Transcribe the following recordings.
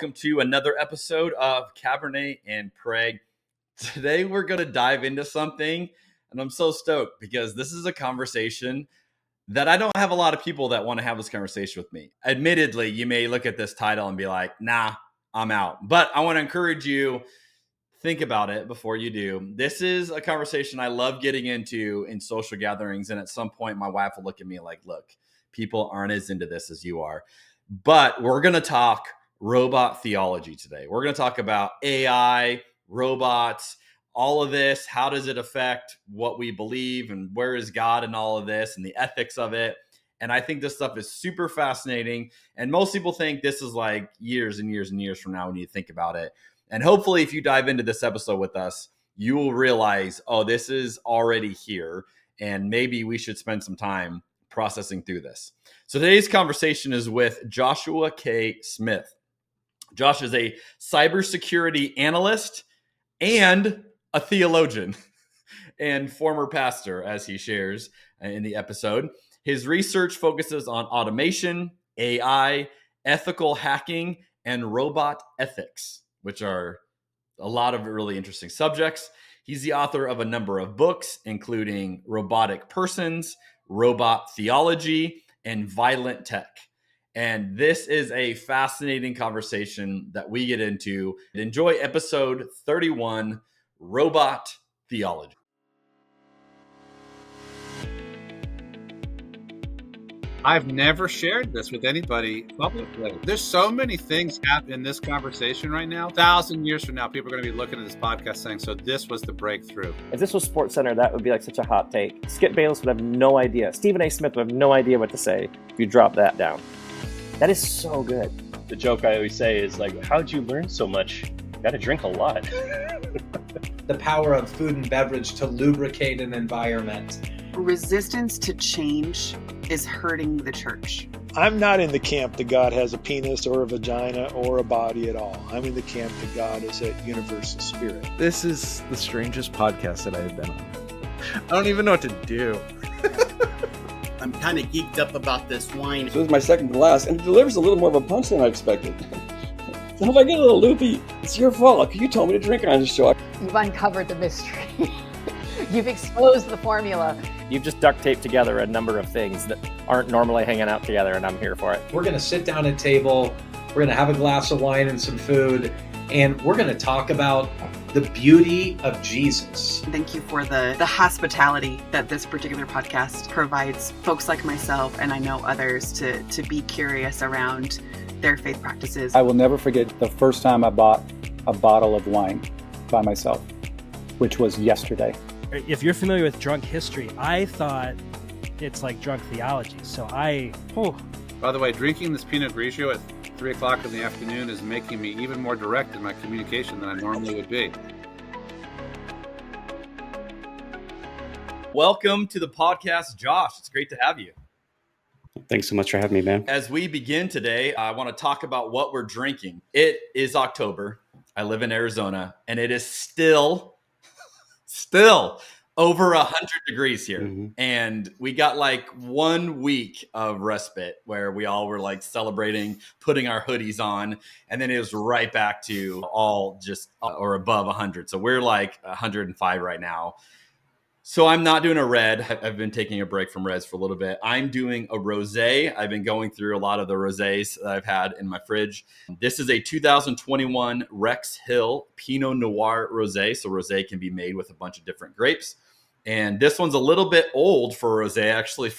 Welcome to another episode of Cabernet and Pray. Today we're going to dive into something, and I'm so stoked because this is a conversation that I don't have a lot of people that want to have this conversation with me. Admittedly, you may look at this title and be like, nah, I'm out. But I want to encourage you, think about it before you do. This is a conversation I love getting into in social gatherings, and at some point my wife will look at me like, look, people aren't as into this as you are. But we're going to talk robot theology today. We're going to talk about AI, robots, all of this. How does it affect what we believe, and where is God in all of this, and the ethics of it? And I think this stuff is super fascinating. And most people think this is like years and years and years from now when you think about it. And hopefully, if you dive into this episode with us, you will realize, oh, this is already here. And maybe we should spend some time processing through this. So today's conversation is with JoshuaKSmith. Josh is a cybersecurity analyst and a theologian and former pastor, as he shares in the episode. His research focuses on automation, AI, ethical hacking, and robot ethics, which are a lot of really interesting subjects. He's the author of a number of books, including Robotic Persons, Robot Theology, and Violent Tech. And this is a fascinating conversation that we get into. Enjoy episode 31, Robot Theology. I've never shared this with anybody publicly. There's so many things happening in this conversation right now. 1,000 years from now, people are going to be looking at this podcast saying, so this was the breakthrough. If this was SportsCenter, that would be like such a hot take. Skip Bayless would have no idea. Stephen A. Smith would have no idea what to say if you drop that down. That is so good. The joke I always say is like, how'd you learn so much? You got to drink a lot. The power of food and beverage to lubricate an environment. Resistance to change is hurting the church. I'm not in the camp that God has a penis or a vagina or a body at all. I'm in the camp that God is a universal spirit. This is the strangest podcast that I have been on. I don't even know what to do. I'm kind of geeked up about this wine. So this is my second glass, and it delivers a little more of a punch than I expected. So if I get a little loopy, it's your fault. You told me to drink on this show. You've uncovered the mystery. You've exposed the formula. You've just duct taped together a number of things that aren't normally hanging out together, and I'm here for it. We're going to sit down at a table, we're going to have a glass of wine and some food, and we're going to talk about the beauty of Jesus. Thank you for the hospitality that this particular podcast provides folks like myself, and I know others, to be curious around their faith practices. I will never forget the first time I bought a bottle of wine by myself, which was yesterday. If you're familiar with drunk history, I thought it's like drunk theology. So By the way, drinking this Pinot Grigio at 3 o'clock in the afternoon is making me even more direct in my communication than I normally would be. Welcome to the podcast, Josh. It's great to have you. Thanks so much for having me, man. As we begin today, I want to talk about what we're drinking. It is October. I live in Arizona, and it is still over 100 degrees here. Mm-hmm. And we got like 1 week of respite where we all were like celebrating, putting our hoodies on. And then it was right back to all just or above 100. So we're like 105 right now. So I'm not doing a red. I've been taking a break from reds for a little bit. I'm doing a rosé. I've been going through a lot of the rosés that I've had in my fridge. This is a 2021 Rex Hill Pinot Noir rosé. So rosé can be made with a bunch of different grapes. And this one's a little bit old for rosé. I actually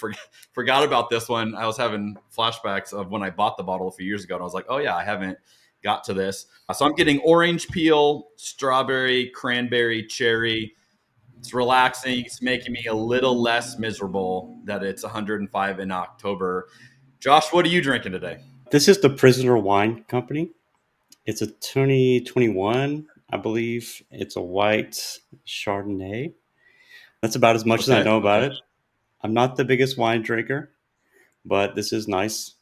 forgot about this one. I was having flashbacks of when I bought the bottle a few years ago. And I was like, oh yeah, I haven't got to this. So I'm getting orange peel, strawberry, cranberry, cherry. It's relaxing. It's making me a little less miserable that it's 105 in October. Josh, what are you drinking today? This is the Prisoner Wine Company. It's a 2021, I believe. It's a white Chardonnay. That's about as much as I know about it. I'm not the biggest wine drinker, but this is nice.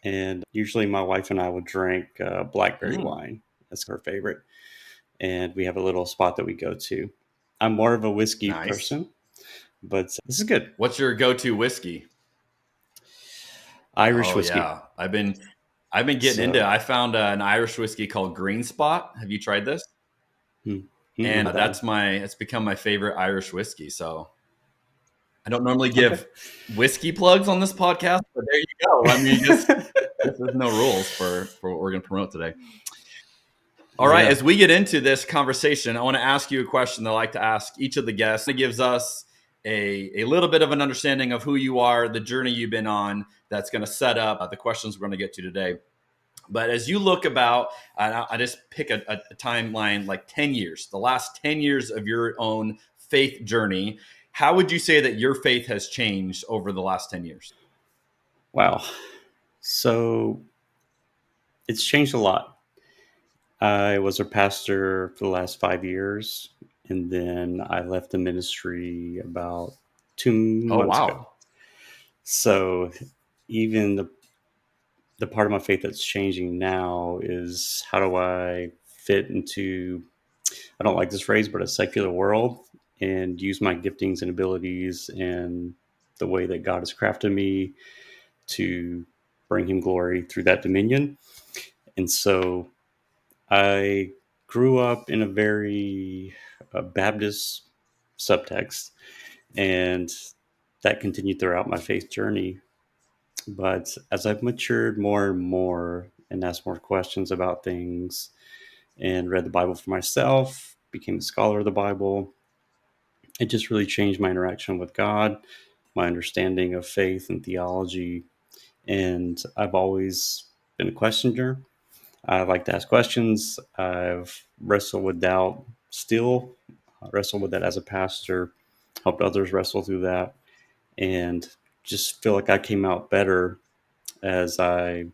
And usually my wife and I will drink blackberry wine. That's her favorite. And we have a little spot that we go to. I'm more of a whiskey person, but this is good. What's your go-to whiskey? Irish whiskey. Yeah, I've been I've been getting into it. I found an Irish whiskey called Green Spot. Have you tried this? And it's become my favorite Irish whiskey. So I don't normally give whiskey plugs on this podcast, but there you go. I mean, there's no rules for what we're going to promote today. All right. As we get into this conversation, I want to ask you a question that I like to ask each of the guests. It gives us a little bit of an understanding of who you are, the journey you've been on, that's going to set up the questions we're going to get to today. But as you look about, I just pick a timeline like 10 years, the last 10 years of your own faith journey. How would you say that your faith has changed over the last 10 years? Wow. So it's changed a lot. I was a pastor for the last 5 years, and then I left the ministry about 2 months ago. So even the part of my faith that's changing now is how do I fit into, I don't like this phrase, but a secular world, and use my giftings and abilities and the way that God has crafted me to bring him glory through that dominion. And so I grew up in a very Baptist subtext, and that continued throughout my faith journey. But as I've matured more and more and asked more questions about things and read the Bible for myself, became a scholar of the Bible, it just really changed my interaction with God, my understanding of faith and theology. And I've always been a questioner. I like to ask questions. I've wrestled with doubt still, wrestled with that as a pastor, helped others wrestle through that, and just feel like I came out better as I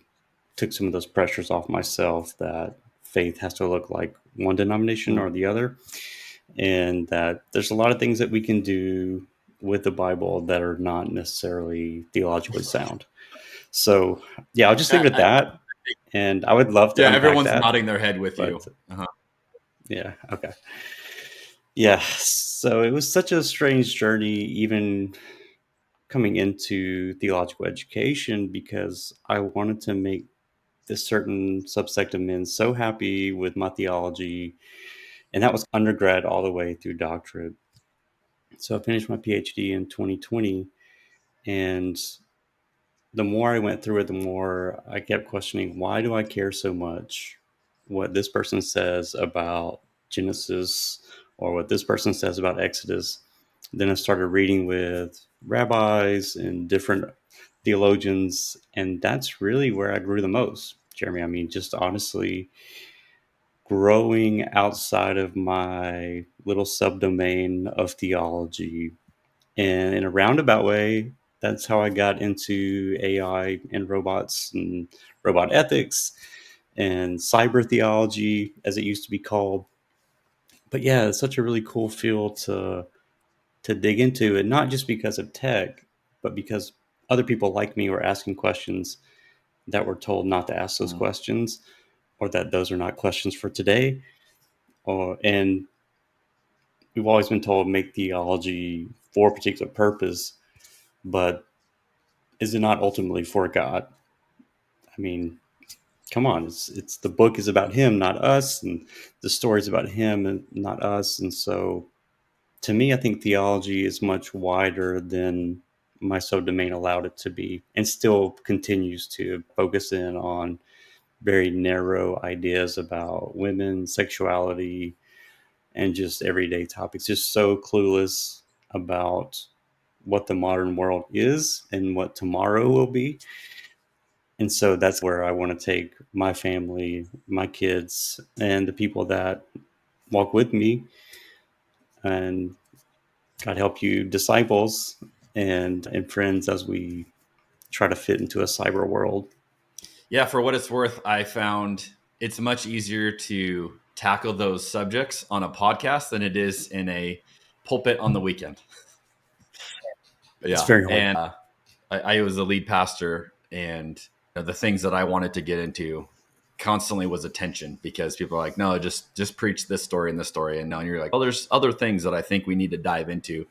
took some of those pressures off myself, that faith has to look like one denomination or the other, and that there's a lot of things that we can do with the Bible that are not necessarily theologically sound. So yeah, I'll just leave it at that. And I would love to. Yeah, everyone's nodding their head with you. Yeah. Okay. Yeah. So it was such a strange journey, even coming into theological education, because I wanted to make this certain subsect of men so happy with my theology. And that was undergrad all the way through doctorate. So I finished my PhD in 2020. And the more I went through it, the more I kept questioning, why do I care so much what this person says about Genesis or what this person says about Exodus? Then I started reading with rabbis and different theologians, and that's really where I grew the most, Jeremy. I mean, just honestly growing outside of my little subdomain of theology. And in a roundabout way, that's how I got into AI and robots and robot ethics and cyber theology, as it used to be called. But yeah, it's such a really cool field to dig into, and not just because of tech, but because other people like me were asking questions that were told not to ask those questions, or that those are not questions for today. And we've always been told make theology for a particular purpose, but is it not ultimately for God? I mean, come on, it's the book is about him, not us, and the story is about him and not us. And so to me, I think theology is much wider than my subdomain allowed it to be, and still continues to focus in on very narrow ideas about women, sexuality, and just everyday topics. Just so clueless about what the modern world is and what tomorrow will be. And so that's where I want to take my family, my kids, and the people that walk with me. And God help you, disciples and friends, as we try to fit into a cyber world. Yeah, for what it's worth, I found it's much easier to tackle those subjects on a podcast than it is in a pulpit on the weekend. Yeah, it's very hard. And I was the lead pastor, and the things that I wanted to get into constantly was attention, because people are like, no, just preach this story and this story. And now you're like, oh, there's other things that I think we need to dive into.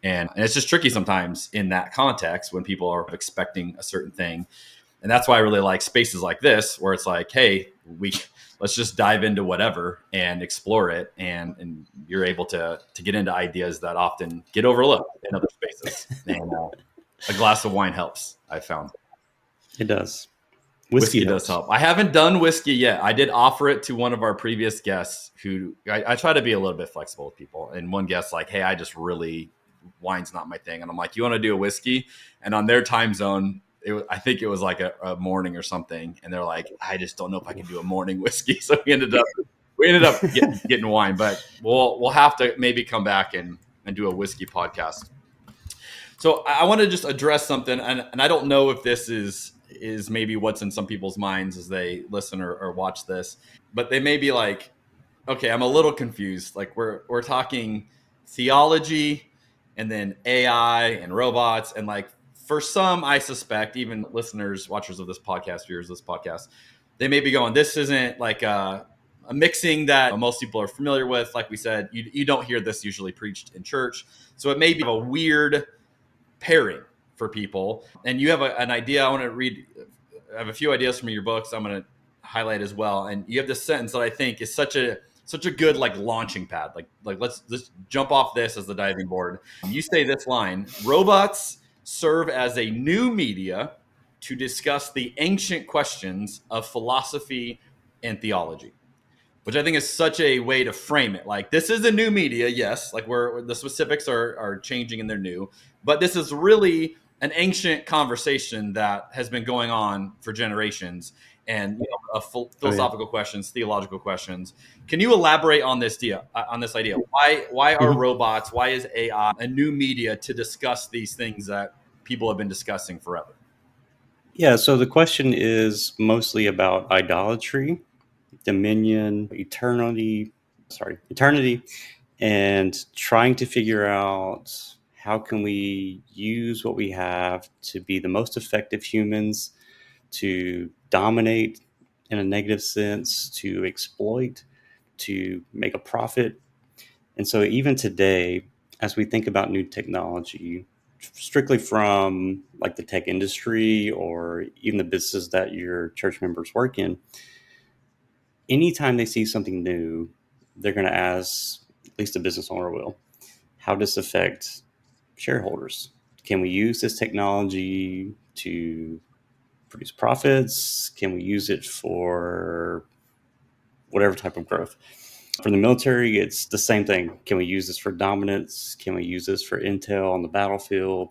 And it's just tricky sometimes in that context when people are expecting a certain thing. And that's why I really like spaces like this, where it's like, hey, let's just dive into whatever and explore it. And you're able to get into ideas that often get overlooked in other spaces. And a glass of wine helps, I found. It does. Whiskey does help. I haven't done whiskey yet. I did offer it to one of our previous guests who I try to be a little bit flexible with people. And one guest like, hey, wine's not my thing. And I'm like, you want to do a whiskey? And on their time zone, I think it was like a morning or something. And they're like, I just don't know if I can do a morning whiskey. So we ended up getting wine, but we'll have to maybe come back and do a whiskey podcast. So I want to just address something. And I don't know if this is maybe what's in some people's minds as they listen or watch this, but they may be like, okay, I'm a little confused. Like we're talking theology and then AI and robots. And like for some, I suspect even listeners, watchers of this podcast, viewers of this podcast, they may be going, this isn't like a mixing that most people are familiar with. Like we said, you don't hear this usually preached in church. So it may be a weird pairing for people. And you have an idea. I have a few ideas from your books I'm going to highlight as well. And you have this sentence that I think is such a good like launching pad. Like let's jump off this as the diving board. You say this line: robots serve as a new media to discuss the ancient questions of philosophy and theology, which I think is such a way to frame it. Like, this is a new media, yes, like where the specifics are changing and they're new, but this is really an ancient conversation that has been going on for generations, and philosophical questions, theological questions. Can you elaborate on this idea? Why are robots? Why is AI a new media to discuss these things that people have been discussing forever? Yeah. So the question is mostly about idolatry, dominion, eternity, and trying to figure out how can we use what we have to be the most effective humans, to dominate in a negative sense, to exploit, to make a profit. And so even today, as we think about new technology, strictly from like the tech industry or even the businesses that your church members work in, anytime they see something new, they're going to ask, at least the business owner will, how does this affect shareholders? Can we use this technology to produce profits? Can we use it for whatever type of growth? For the military, it's the same thing. Can we use this for dominance? Can we use this for intel on the battlefield?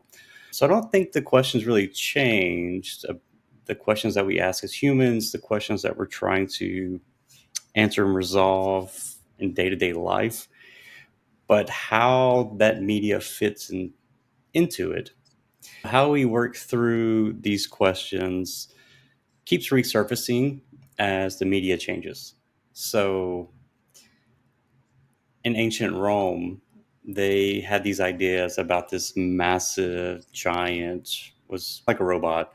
So I don't think the questions really changed. The questions that we ask as humans, the questions that we're trying to answer and resolve in day-to-day life, but how that media fits into it, how we work through these questions keeps resurfacing as the media changes. So in ancient Rome, they had these ideas about this massive giant, was like a robot,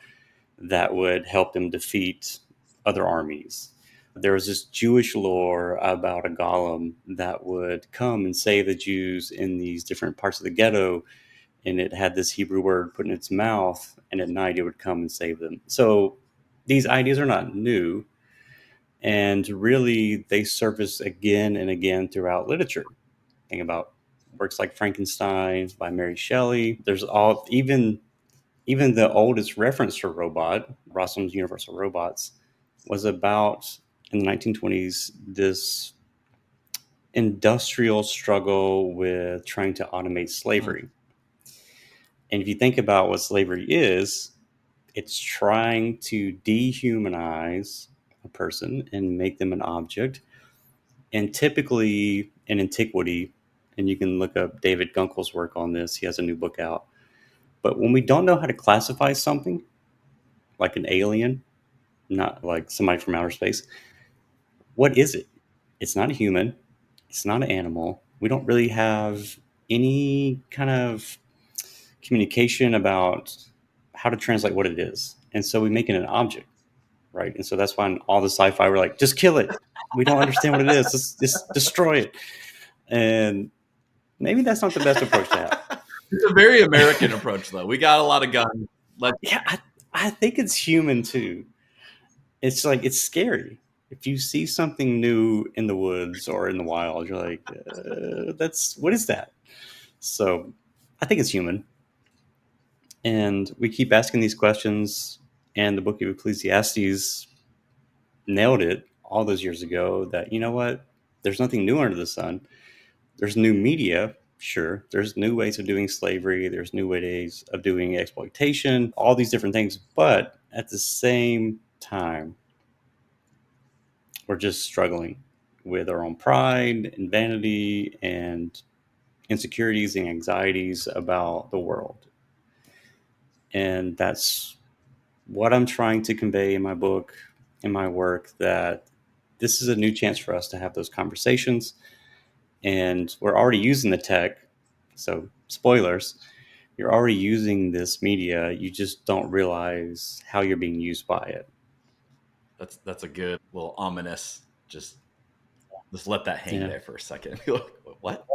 that would help them defeat other armies. There was this Jewish lore about a golem that would come and save the Jews in these different parts of the ghetto, and it had this Hebrew word put in its mouth, and at night it would come and save them. So these ideas are not new, and really they surface again and again throughout literature. Think about works like Frankenstein by Mary Shelley. There's even the oldest reference to robot, Rossum's Universal Robots, was about, in the 1920s, this industrial struggle with trying to automate slavery. And if you think about what slavery is, it's trying to dehumanize a person and make them an object. And typically in antiquity, and you can look up David Gunkel's work on this, he has a new book out. But when we don't know how to classify something, like an alien, not like somebody from outer space, what is it? It's not a human. It's not an animal. We don't really have any kind of communication about how to translate what it is. And so we make it an object, right? And so that's why in all the sci-fi, we're like, just kill it. We don't understand what it is. Let's just destroy it. And maybe that's not the best approach to have. It's a very American approach, though. We got a lot of guns. Yeah, I think it's human too. It's like, it's scary. If you see something new in the woods or in the wild, you're like, what is that? So I think it's human. And we keep asking these questions, and the book of Ecclesiastes nailed it all those years ago that, you know what? There's nothing new under the sun. There's new media, sure. There's new ways of doing slavery. There's new ways of doing exploitation, all these different things. But at the same time, we're just struggling with our own pride and vanity and insecurities and anxieties about the world. And that's what I'm trying to convey in my book, in my work, that this is a new chance for us to have those conversations. And we're already using the tech. So spoilers, you're already using this media. You just don't realize how you're being used by it. That's a good little ominous, just let that hang there for a second. What?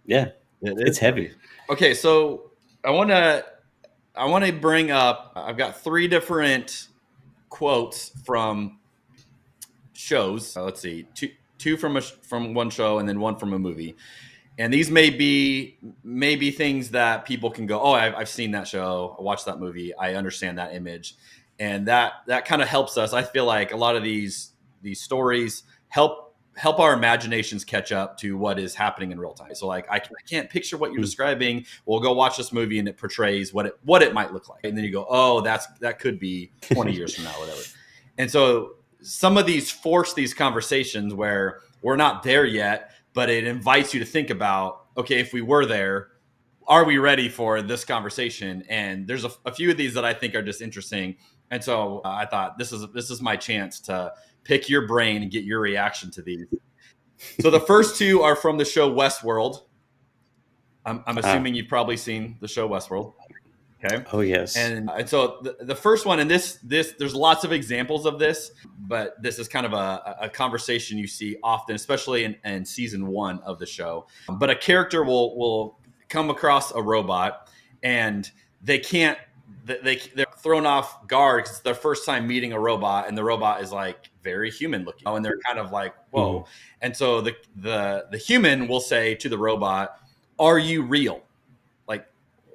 Yeah, it's heavy. Okay, so I want to bring up, I've got 3 different quotes from shows. Let's see, two from one show and then one from a movie. And these may be things that people can go, oh, I've seen that show, I watched that movie, I understand that image. And that kind of helps us. I feel like a lot of these stories help our imaginations catch up to what is happening in real time. So like, I can't picture what you're describing. We'll go watch this movie and it portrays what it might look like. And then you go, oh, that could be 20 years from now, whatever. And so some of these force these conversations where we're not there yet, but it invites you to think about, okay, if we were there, are we ready for this conversation? And there's a few of these that I think are just interesting. And so I thought this is my chance to pick your brain and get your reaction to these. So the first 2 are from the show Westworld. I'm assuming you've probably seen the show Westworld. Okay. Oh yes. And so the first one, and this there's lots of examples of this, but this is kind of a conversation you see often, especially in season 1 of the show. But a character will come across a robot, and they're thrown off guard because it's their first time meeting a robot, and the robot is like very human looking, and they're kind of like, whoa. Mm-hmm. And so the human will say to the robot, "Are you real?" Like,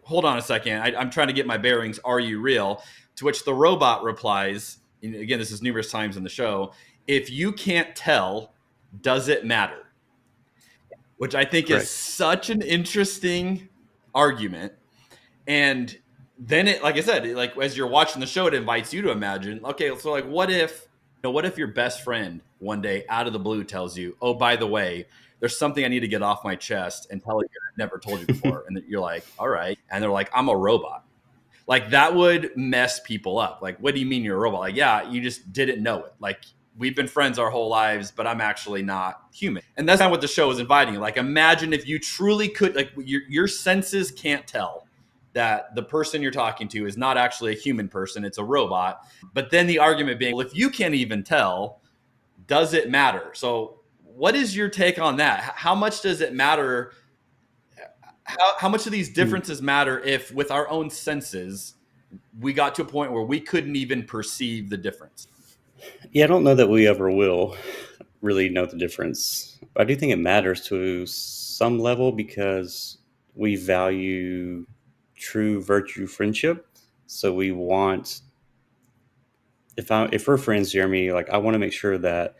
hold on a second, I'm trying to get my bearings. Are you real? To which the robot replies, and again, this is numerous times in the show, if you can't tell, does it matter? Which I think is such an interesting argument. And then it, like I said, like as you're watching the show, it invites you to imagine, okay, so like what if your best friend one day out of the blue tells you, oh, by the way, there's something I need to get off my chest and tell you I've never told you before. And you're like, all right. And they're like, I'm a robot. Like that would mess people up. Like, what do you mean you're a robot? Like, yeah, you just didn't know it. Like, we've been friends our whole lives, but I'm actually not human. And that's not what the show is inviting you. Like, imagine if you truly could, like your senses can't tell that the person you're talking to is not actually a human person, it's a robot. But then the argument being, well, if you can't even tell, does it matter? So what is your take on that? How much does it matter? How much of these differences matter if with our own senses, we got to a point where we couldn't even perceive the difference? Yeah, I don't know that we ever will really know the difference. But I do think it matters to some level because we value true virtue friendship. So we want, if we're friends, Jeremy, like I want to make sure that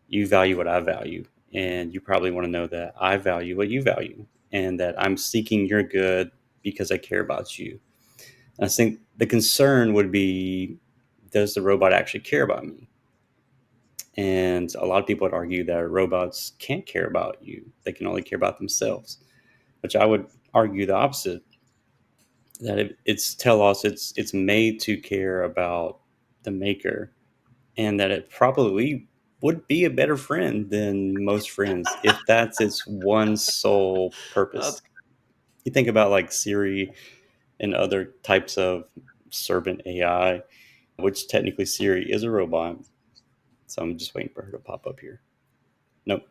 you value what I value. And you probably want to know that I value what you value and that I'm seeking your good because I care about you. And I think the concern would be, does the robot actually care about me? And a lot of people would argue that robots can't care about you. They can only care about themselves, which I would argue the opposite. That it's telos, it's made to care about the maker, and that it probably would be a better friend than most friends if that's its one sole purpose. You think about like Siri and other types of servant AI, which technically Siri is a robot. So I'm just waiting for her to pop up here. Nope.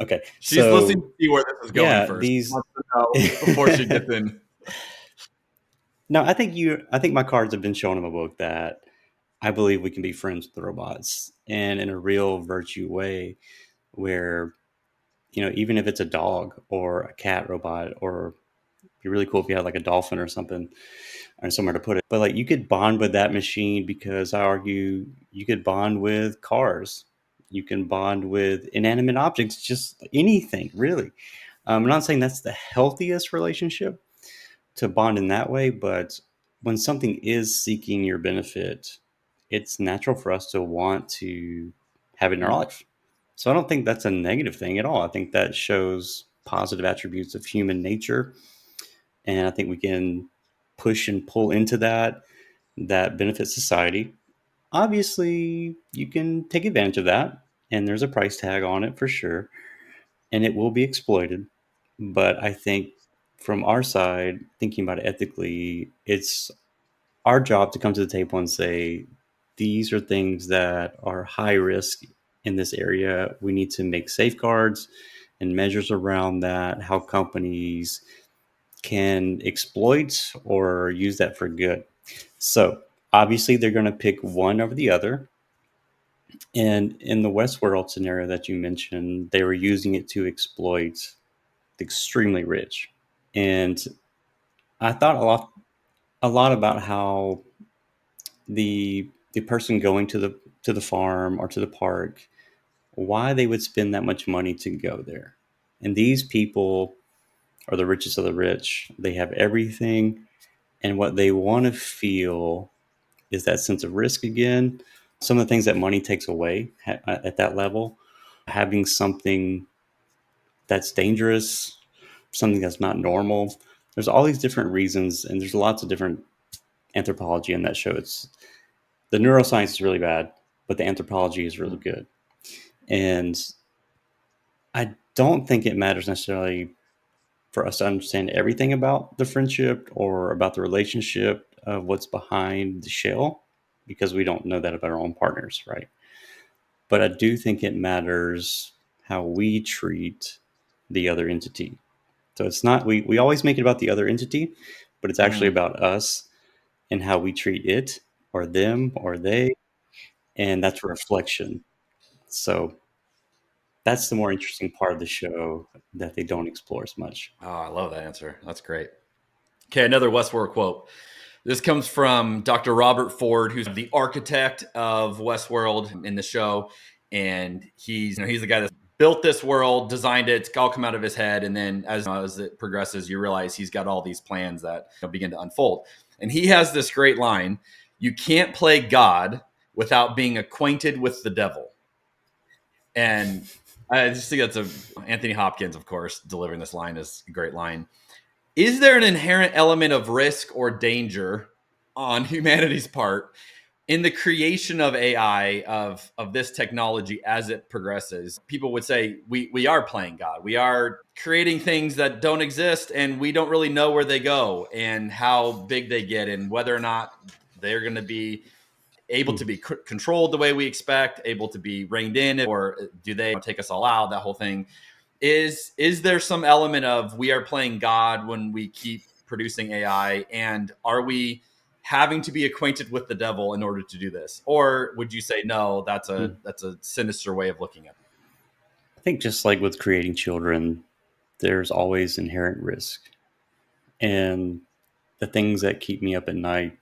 Okay. She's listening to see where this is going first. Before she gets in. No, I think my cards have been shown in my book that I believe we can be friends with the robots, and in a real virtue way, where even if it's a dog or a cat robot, or it'd be really cool if you had like a dolphin or something, or somewhere to put it. But like you could bond with that machine, because I argue you could bond with cars, you can bond with inanimate objects, just anything really. I'm not saying that's the healthiest relationship to bond in that way, but when something is seeking your benefit, it's natural for us to want to have it in our life. So I don't think that's a negative thing at all. I think that shows positive attributes of human nature. And I think we can push and pull into that benefits society. Obviously, you can take advantage of that, and there's a price tag on it for sure, and it will be exploited. But I think from our side, thinking about it ethically, it's our job to come to the table and say, these are things that are high risk in this area. We need to make safeguards and measures around that, how companies can exploit or use that for good. So obviously they're going to pick one over the other. And in the Westworld scenario that you mentioned, they were using it to exploit the extremely rich. And I thought a lot about how the person going to the farm or to the park, why they would spend that much money to go there. And these people are the richest of the rich. They have everything, and what they want to feel is that sense of risk again. Some of the things that money takes away at that level, having something that's dangerous, something that's not normal. There's all these different reasons, and there's lots of different anthropology in that show. It's the neuroscience is really bad, but the anthropology is really good. And I don't think it matters necessarily for us to understand everything about the friendship or about the relationship of what's behind the shell, because we don't know that about our own partners, right? But I do think it matters how we treat the other entity. So it's not, we always make it about the other entity, but it's actually about us and how we treat it or them or they. And that's a reflection. So that's the more interesting part of the show that they don't explore as much. Oh, I love that answer. That's great. Okay, another Westworld quote. This comes from Dr. Robert Ford, who's the architect of Westworld in the show. And he's the guy that built this world, designed it. It's all come out of his head. And then as it progresses, you realize he's got all these plans that begin to unfold. And he has this great line: you can't play God without being acquainted with the devil. And I just think that's Anthony Hopkins, of course, delivering this line is a great line. Is there an inherent element of risk or danger on humanity's part in the creation of AI, of this technology as it progresses? People would say we are playing God. We are creating things that don't exist, and we don't really know where they go and how big they get and whether or not they're going to be able to be controlled the way we expect, able to be reined in, or do they take us all out? That whole thing. Is there some element of we are playing God when we keep producing AI, and are we having to be acquainted with the devil in order to do this? Or would you say no, that's a sinister way of looking at it? I think just like with creating children, there's always inherent risk. And the things that keep me up at night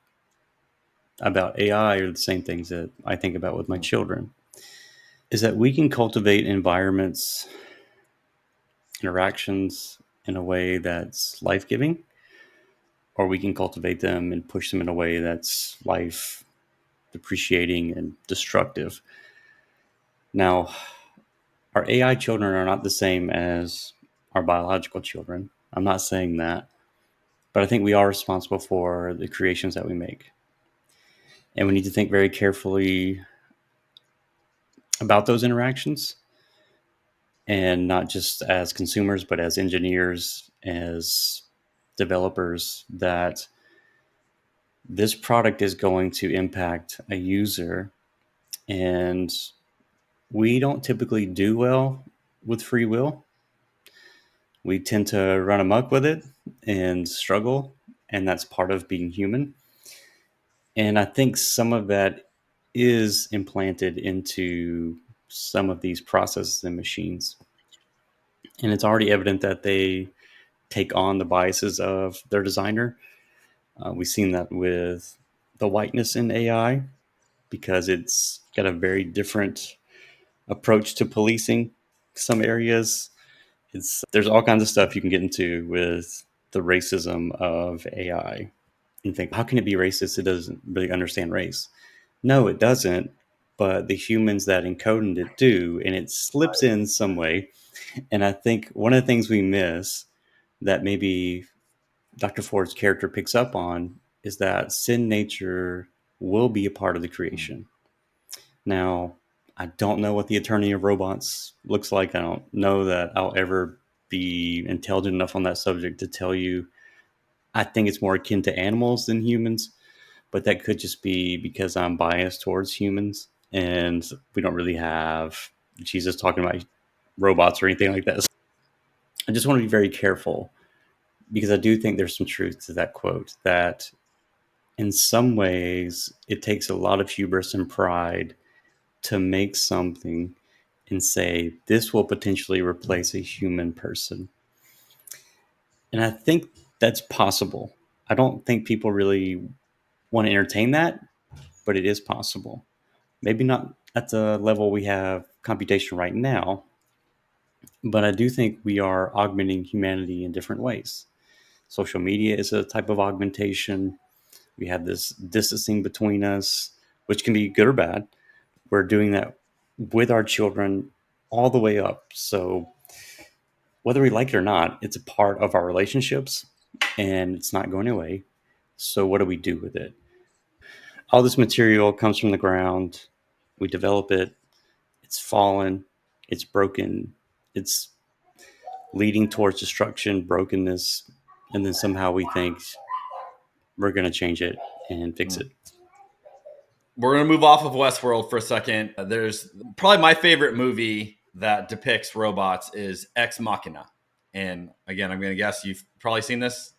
about AI are the same things that I think about with my children, is that we can cultivate environments, interactions in a way that's life-giving, or we can cultivate them and push them in a way that's life depreciating and destructive. Now, our AI children are not the same as our biological children. I'm not saying that, but I think we are responsible for the creations that we make. And we need to think very carefully about those interactions, and not just as consumers, but as engineers, as developers, that this product is going to impact a user. And we don't typically do well with free will. We tend to run amok with it and struggle. and that's part of being human. And I think some of that is implanted into some of these processes and machines. And it's already evident that they take on the biases of their designer. We've seen that with the whiteness in AI, because it's got a very different approach to policing some areas. There's all kinds of stuff you can get into with the racism of AI. And think, how can it be racist? It doesn't really understand race. No, it doesn't. But the humans that encoded it do, and it slips in some way. And I think one of the things we miss that maybe Dr. Ford's character picks up on is that sin nature will be a part of the creation. Now, I don't know what the Eternity of Robots looks like. I don't know that I'll ever be intelligent enough on that subject to tell you. I think it's more akin to animals than humans, but that could just be because I'm biased towards humans, and we don't really have Jesus talking about robots or anything like that. So I just want to be very careful, because I do think there's some truth to that quote, that in some ways it takes a lot of hubris and pride to make something and say, this will potentially replace a human person. And I think that's possible. I don't think people really want to entertain that, but it is possible. Maybe not at the level we have computation right now, but I do think we are augmenting humanity in different ways. Social media is a type of augmentation. We have this distancing between us, which can be good or bad. We're doing that with our children all the way up. So whether we like it or not, it's a part of our relationships, and it's not going away. So what do we do with it? All this material comes from the ground. We develop it. It's fallen. It's broken. It's leading towards destruction, brokenness. And then somehow we think we're going to change it and fix it. We're going to move off of Westworld for a second. There's probably my favorite movie that depicts robots is Ex Machina. And again, I'm going to guess you've probably seen this.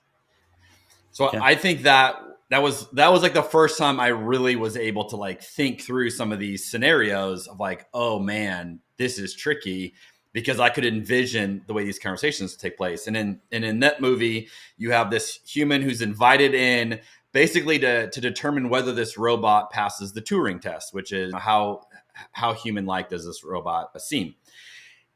So yeah. I think that was like the first time I really was able to like think through some of these scenarios of like, oh man, this is tricky, because I could envision the way these conversations take place. And in that movie, you have this human who's invited in basically to determine whether this robot passes the Turing test, which is how human-like does this robot seem.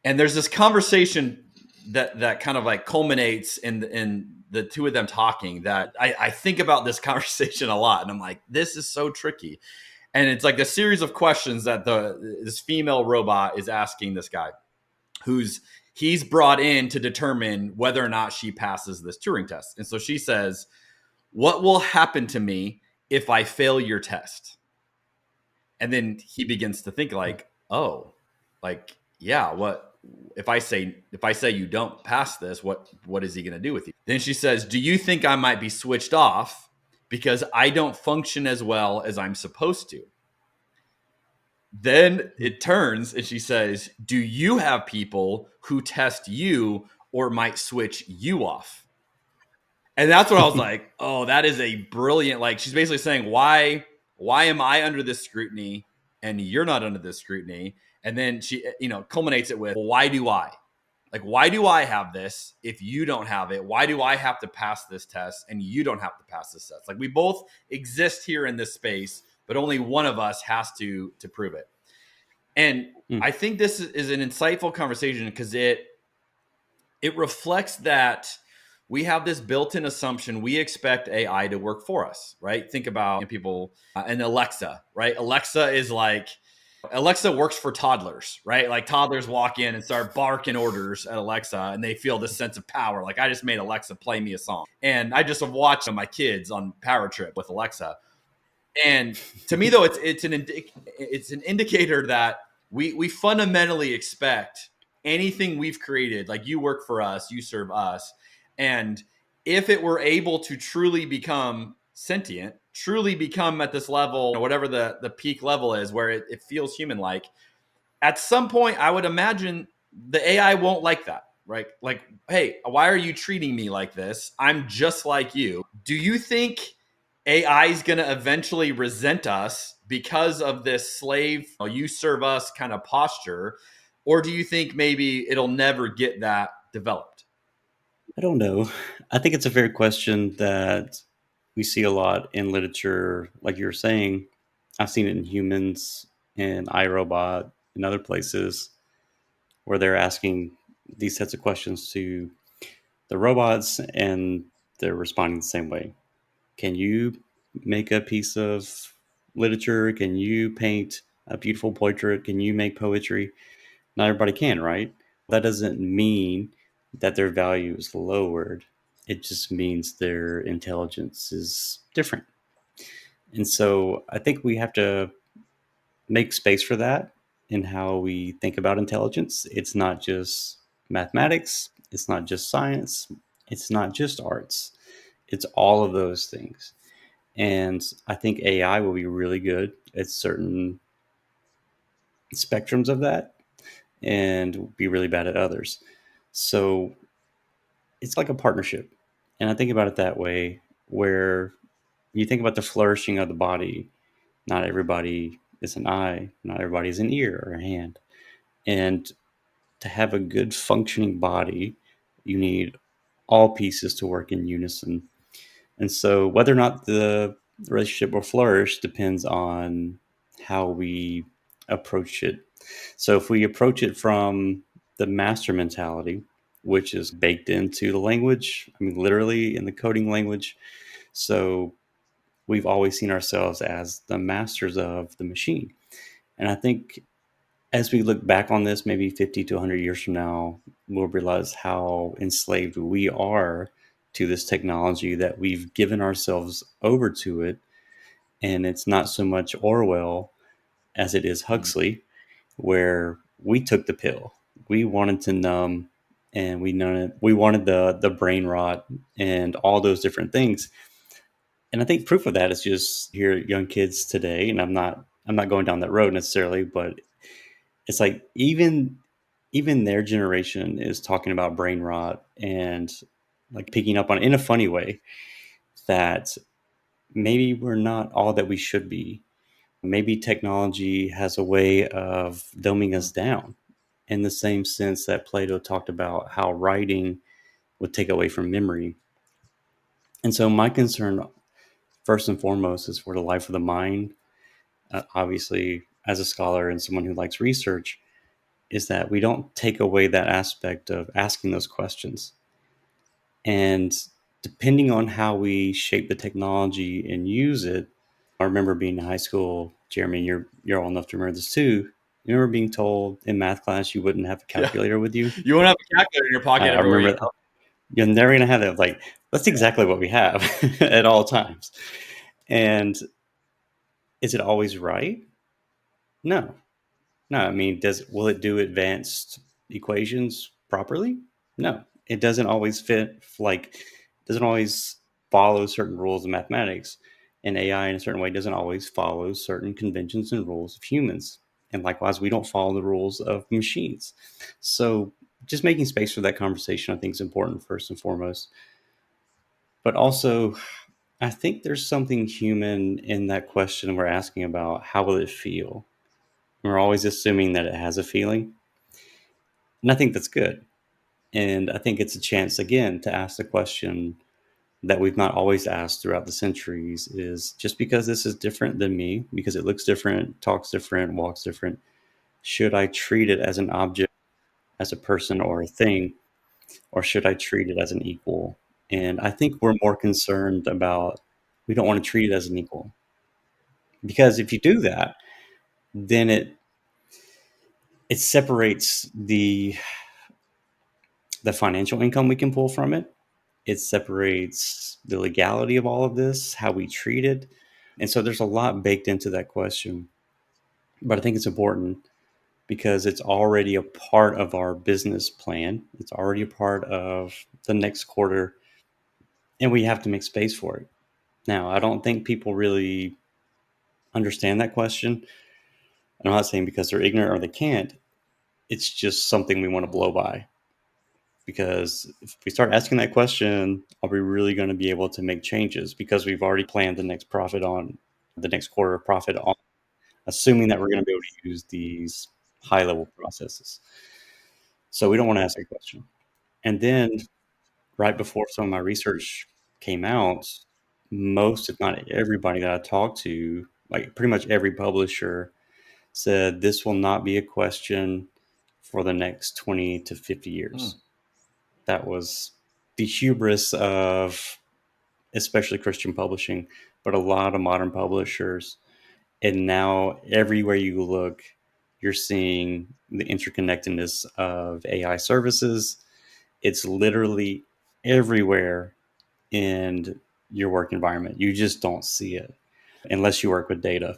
And there's this conversation that kind of like culminates in the two of them talking, that I think about this conversation a lot. And I'm like, this is so tricky. And it's like a series of questions that this female robot is asking this guy, he's brought in to determine whether or not she passes this Turing test. And so she says, what will happen to me if I fail your test? And then he begins to think like, oh, like, yeah, what if I say you don't pass this, what is he going to do with you? Then she says, do you think I might be switched off because I don't function as well as I'm supposed to? Then it turns and she says, do you have people who test you or might switch you off? And that's what I was like, oh, that is a brilliant, like, she's basically saying, why am I under this scrutiny and you're not under this scrutiny? And then she, culminates it with, why do I have this if you don't have it? Why do I have to pass this test and you don't have to pass this test? Like, we both exist here in this space, but only one of us has to prove it. And I think this is an insightful conversation because it reflects that we have this built-in assumption we expect AI to work for us, right? Think about people and Alexa, right? Alexa works for toddlers, right? Like toddlers walk in and start barking orders at Alexa and they feel this sense of power. Like, I just made Alexa play me a song. And I just have watched my kids on Power Trip with Alexa. And to me, though, it's an indicator that we fundamentally expect anything we've created, like you work for us, you serve us. And if it were able to truly become sentient, truly become at this level, whatever the peak level is, where it feels human-like, at some point, I would imagine the AI won't like that. right? Like, hey, why are you treating me like this? I'm just like you. Do you think AI is going to eventually resent us because of this slave, you serve us kind of posture? Or do you think maybe it'll never get that developed? I don't know. I think it's a fair question that we see a lot in literature. Like you were saying, I've seen it in humans and iRobot and other places where they're asking these sets of questions to the robots and they're responding the same way. Can you make a piece of literature? Can you paint a beautiful portrait? Can you make poetry? Not everybody can, right? That doesn't mean that their value is lowered. It just means their intelligence is different. And so I think we have to make space for that in how we think about intelligence. It's not just mathematics, it's not just science, it's not just arts. It's all of those things. And I think AI will be really good at certain spectrums of that and be really bad at others. So it's like a partnership. And I think about it that way, where you think about the flourishing of the body. Not everybody is an eye, not everybody is an ear or a hand. And to have a good functioning body, you need all pieces to work in unison. And so whether or not the relationship will flourish depends on how we approach it. So if we approach it from the master mentality, which is baked into the language, I mean, literally in the coding language. So we've always seen ourselves as the masters of the machine. And I think as we look back on this, maybe 50 to 100 years from now, we'll realize how enslaved we are to this technology, that we've given ourselves over to it. And it's not so much Orwell as it is Huxley, where we took the pill. We wanted to numb, and we wanted the brain rot and all those different things. And I think proof of that is just hear young kids today, and I'm not going down that road necessarily, but it's like even their generation is talking about brain rot and like picking up on it in a funny way, that maybe we're not all that we should be. Maybe technology has a way of dumbing us down, in the same sense that Plato talked about how writing would take away from memory. And so my concern, first and foremost, is for the life of the mind. Obviously, as a scholar and someone who likes research, is that we don't take away that aspect of asking those questions. And depending on how we shape the technology and use it, I remember being in high school, Jeremy, you're old enough to remember this too. You remember being told in math class you wouldn't have a calculator with you? You won't have a calculator in your pocket I everywhere remember that. You're never going to have that. Like, that's exactly what we have at all times. And is it always right? No. I mean, will it do advanced equations properly? No. It doesn't always doesn't always follow certain rules of mathematics. And AI in a certain way doesn't always follow certain conventions and rules of humans. And likewise, we don't follow the rules of machines. So just making space for that conversation, I think, is important first and foremost. But also, I think there's something human in that question we're asking about. How will it feel? We're always assuming that it has a feeling. And I think that's good. And I think it's a chance, again, to ask the question that we've not always asked throughout the centuries, is just because this is different than me, because it looks different, talks different, walks different, should I treat it as an object, as a person or a thing, or should I treat it as an equal? And I think we're more concerned about, we don't want to treat it as an equal. Because if you do that, then it separates the financial income we can pull from it. It separates the legality of all of this, how we treat it. And so there's a lot baked into that question. But I think it's important because it's already a part of our business plan. It's already a part of the next quarter, and we have to make space for it. Now, I don't think people really understand that question. I'm not saying because they're ignorant or they can't. It's just something we want to blow by. because if we start asking that question, are we really going to be able to make changes? Because we've already planned the next quarter of profit on assuming that we're going to be able to use these high level processes. So we don't want to ask that question. And then right before some of my research came out, most, if not everybody that I talked to, like pretty much every publisher, said this will not be a question for the next 20 to 50 years. That was the hubris of especially Christian publishing, but a lot of modern publishers. And now everywhere you look, you're seeing the interconnectedness of AI services. It's literally everywhere in your work environment. You just don't see it unless you work with data.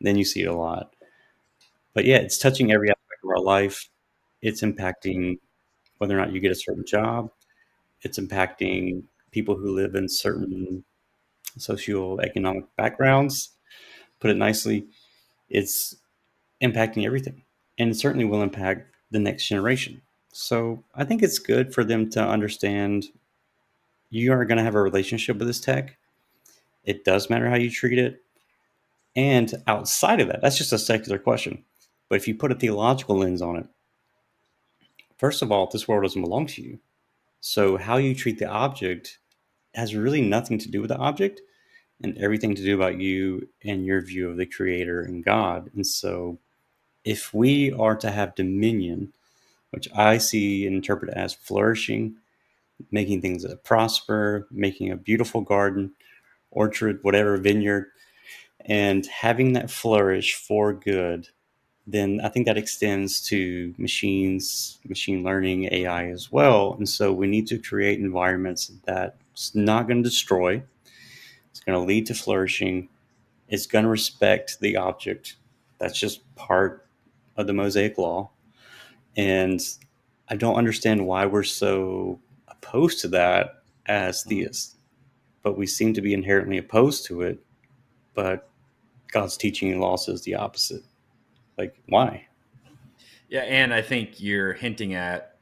Then you see it a lot. But yeah, it's touching every aspect of our life. It's impacting whether or not you get a certain job. It's impacting people who live in certain socioeconomic backgrounds. Put it nicely, it's impacting everything. And it certainly will impact the next generation. So I think it's good for them to understand you are going to have a relationship with this tech. It does matter how you treat it. And outside of that, that's just a secular question. But if you put a theological lens on it, first of all, this world doesn't belong to you. So how you treat the object has really nothing to do with the object and everything to do about you and your view of the creator and God. And so if we are to have dominion, which I see and interpret as flourishing, making things that prosper, making a beautiful garden, orchard, whatever, vineyard, and having that flourish for good, then I think that extends to machines, machine learning, AI as well. And so we need to create environments that's not going to destroy. It's going to lead to flourishing. It's going to respect the object. That's just part of the Mosaic law. And I don't understand why we're so opposed to that as theists, but we seem to be inherently opposed to it. But God's teaching and law says the opposite. Like, why? Yeah, and I think you're hinting at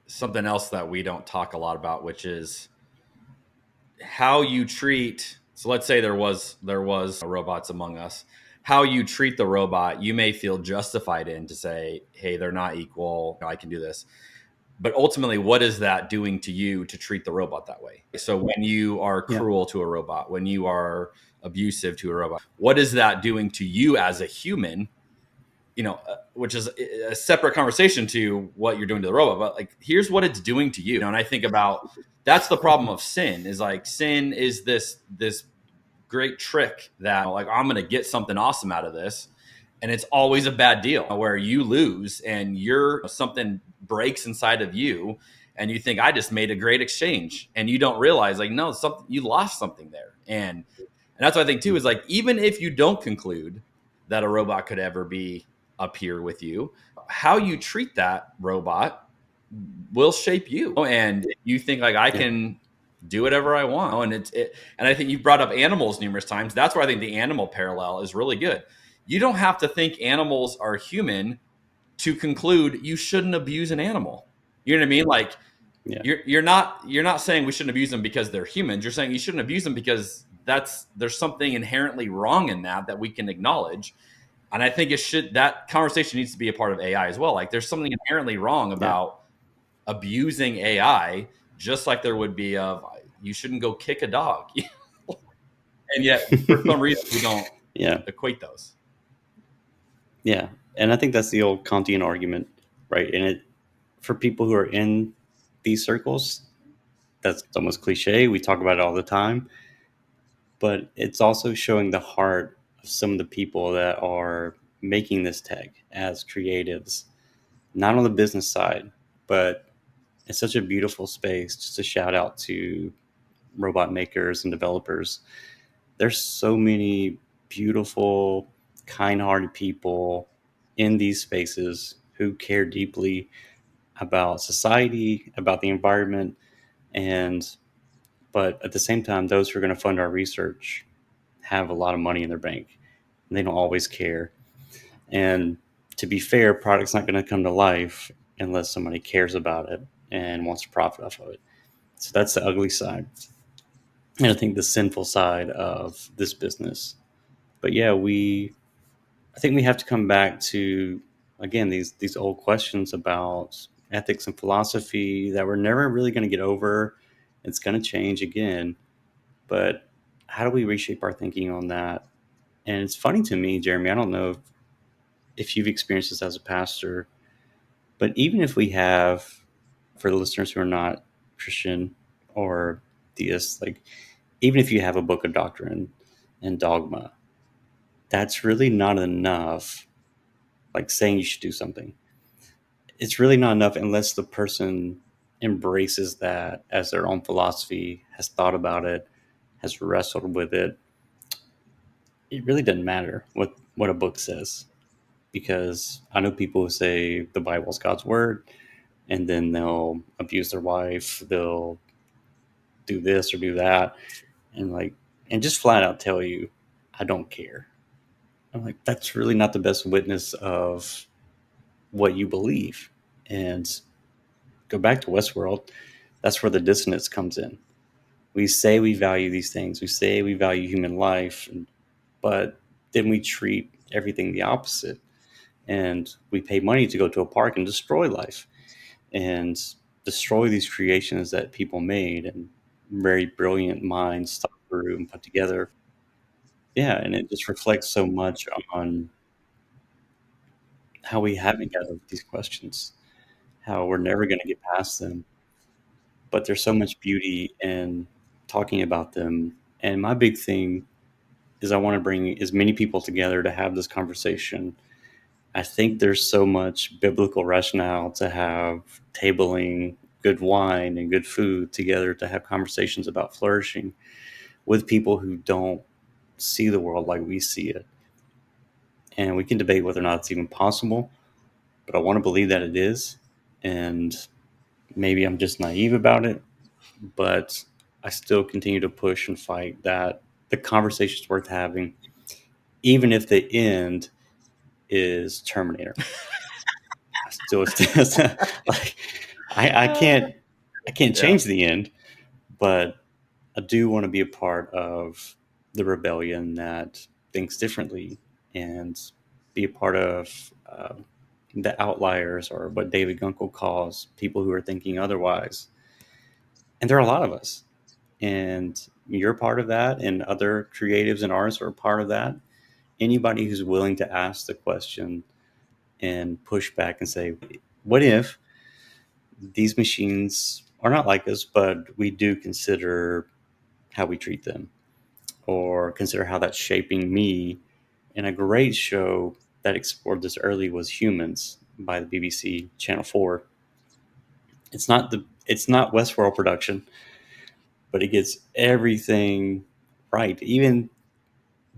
something else that we don't talk a lot about, which is how you treat. So let's say there was robots among us. How you treat the robot, you may feel justified in to say, hey, they're not equal. I can do this. But ultimately, what is that doing to you to treat the robot that way? So when you are cruel to a robot, when you are abusive to a robot, what is that doing to you as a human? Which is a separate conversation to what you're doing to the robot. But like, here's what it's doing to you. And I think about that's the problem of sin is like sin is this great trick that like I'm going to get something awesome out of this. And it's always a bad deal where you lose and something breaks inside of you and you think I just made a great exchange and you don't realize like, no, you lost something there. And that's what I think too, is like, even if you don't conclude that a robot could ever be up here with you, how you treat that robot will shape you. And you think like I can do whatever I want. And I think you brought up animals numerous times. That's where I think the animal parallel is really good. You don't have to think animals are human to conclude you shouldn't abuse an animal. You know what I mean? Like you're not saying we shouldn't abuse them because they're humans. You're saying you shouldn't abuse them because there's something inherently wrong in that we can acknowledge. And I think that conversation needs to be a part of AI as well. Like there's something inherently wrong about abusing AI, just like there would be of you shouldn't go kick a dog. And yet for some reason we don't equate those. Yeah. And I think that's the old Kantian argument, right? And for people who are in these circles, that's almost cliche. We talk about it all the time. But it's also showing the heart of some of the people that are making this tech as creatives, not on the business side, but it's such a beautiful space. Just a shout out to robot makers and developers. There's so many beautiful, kind-hearted people in these spaces who care deeply about society, about the environment, but at the same time, those who are going to fund our research have a lot of money in their bank. And they don't always care. And to be fair, product's not going to come to life unless somebody cares about it. and wants to profit off of it. So that's the ugly side. And I think the sinful side of this business. But yeah, I think we have to come back to, again, these old questions about ethics and philosophy that we're never really going to get over. It's going to change again. But how do we reshape our thinking on that? And it's funny to me, Jeremy, I don't know if you've experienced this as a pastor, but even if we have, for the listeners who are not Christian or theists, like even if you have a book of doctrine and dogma, that's really not enough. Like saying you should do something, it's really not enough unless the person embraces that as their own philosophy, has thought about it, has wrestled with it. It really doesn't matter what a book says, because I know people who say the Bible is God's word, and then they'll abuse their wife, they'll do this or do that, and just flat out tell you, I don't care. I'm like, that's really not the best witness of what you believe. And go back to Westworld, that's where the dissonance comes in. We say we value these things, we say we value human life, but then we treat everything the opposite. And we pay money to go to a park and destroy life and destroy these creations that people made and very brilliant minds thought through and put together. Yeah, and it just reflects so much on how we haven't got over these questions, how we're never going to get past them. But there's so much beauty in talking about them. And my big thing is I want to bring as many people together to have this conversation. I think there's so much biblical rationale to have tabling good wine and good food together, to have conversations about flourishing with people who don't see the world like we see it. And we can debate whether or not it's even possible, but I want to believe that it is. And maybe I'm just naive about it, but I still continue to push and fight that the conversation's worth having, even if the end is Terminator. I still like I can't change the end, but I do want to be a part of the rebellion that thinks differently and be a part of the outliers, or what David Gunkel calls people who are thinking otherwise. And there are a lot of us, and you're part of that, and other creatives and artists are a part of that. Anybody who's willing to ask the question and push back and say, what if these machines are not like us, but we do consider how we treat them, or consider how that's shaping me. And a great show that explored this early was Humans by the BBC Channel 4. It's not Westworld production, but it gets everything right.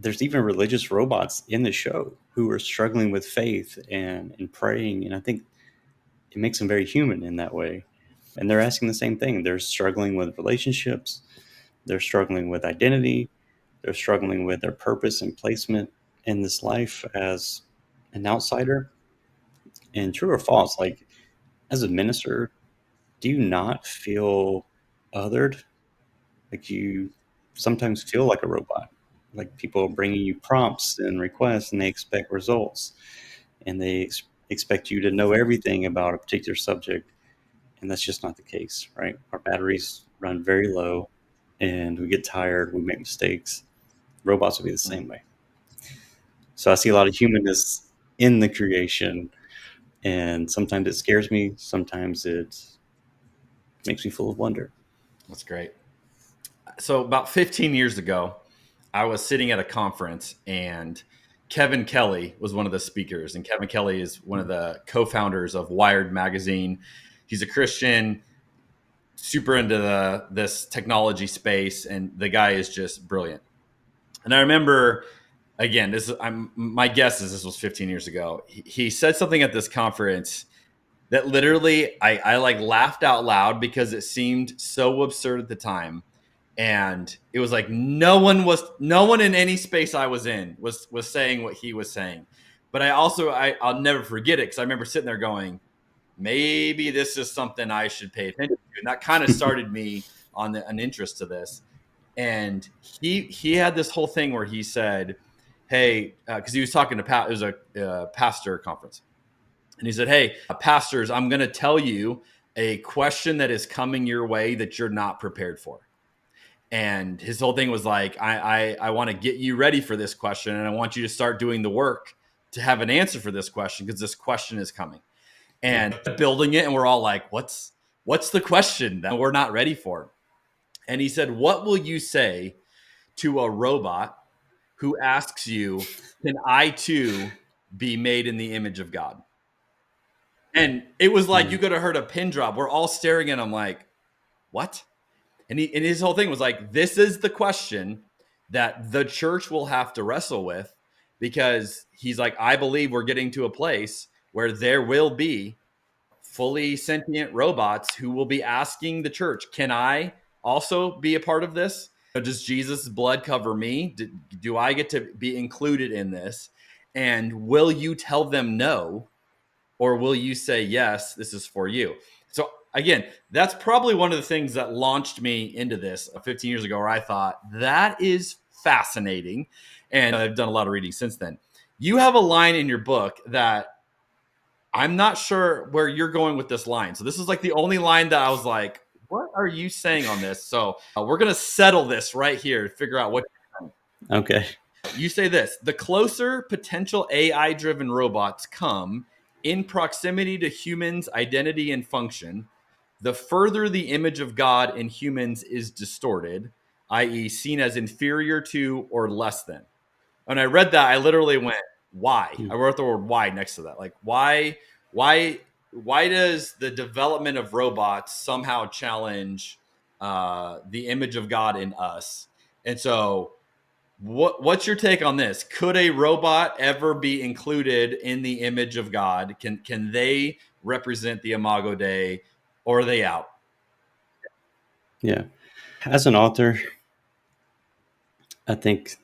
There's even religious robots in the show who are struggling with faith and praying. And I think it makes them very human in that way. And they're asking the same thing. They're struggling with relationships. They're struggling with identity. They're struggling with their purpose and placement in this life as an outsider. And true or false, like as a minister, do you not feel othered? Like you sometimes feel like a robot. Like people are bringing you prompts and requests, and they expect results, and they expect you to know everything about a particular subject, and that's just not the case, right? Our batteries run very low, and we get tired, we make mistakes. Robots will be the same way. So I see a lot of humanness in the creation, and sometimes it scares me, sometimes it makes me full of wonder. That's great. So about 15 years ago, I was sitting at a conference, and Kevin Kelly was one of the speakers. And Kevin Kelly is one of the co-founders of Wired magazine. He's a Christian, super into this technology space, and the guy is just brilliant. And I remember, again, my guess is this was 15 years ago. He said something at this conference that literally I like laughed out loud because it seemed so absurd at the time. And it was like no one in any space I was in was saying what he was saying. But I'll never forget it, because I remember sitting there going, maybe this is something I should pay attention to. And that kind of started me on an interest to this. And he had this whole thing where he said, hey, because he was talking to it was a pastor conference. And he said, hey, pastors, I'm going to tell you a question that is coming your way that you're not prepared for. And his whole thing was like, I want to get you ready for this question. And I want you to start doing the work to have an answer for this question, because this question is coming. And building it, and we're all like, what's the question that we're not ready for? And he said, what will you say to a robot who asks you, can I too be made in the image of God? And it was like, you could have heard a pin drop. We're all staring at him like, what? And his whole thing was like, this is the question that the church will have to wrestle with, because he's like, I believe we're getting to a place where there will be fully sentient robots who will be asking the church, can I also be a part of this? Does Jesus' blood cover me? Do I get to be included in this? And will you tell them no? Or will you say, yes, this is for you? So again, that's probably one of the things that launched me into this 15 years ago, where I thought, that is fascinating. And I've done a lot of reading since then. You have a line in your book that I'm not sure where you're going with this line. So this is like the only line that I was like, what are you saying on this? So we're going to settle this right here to figure out what you're saying. Okay. You say this: the closer potential AI-driven robots come in proximity to humans' identity and function, the further the image of God in humans is distorted, i.e. seen as inferior to or less than. When I read that, I literally went, why? I wrote the word why next to that. Like, why does the development of robots somehow challenge the image of God in us? And so what's your take on this? Could a robot ever be included in the image of God? Can they represent the Imago Dei, or are they out? Yeah. As an author, I think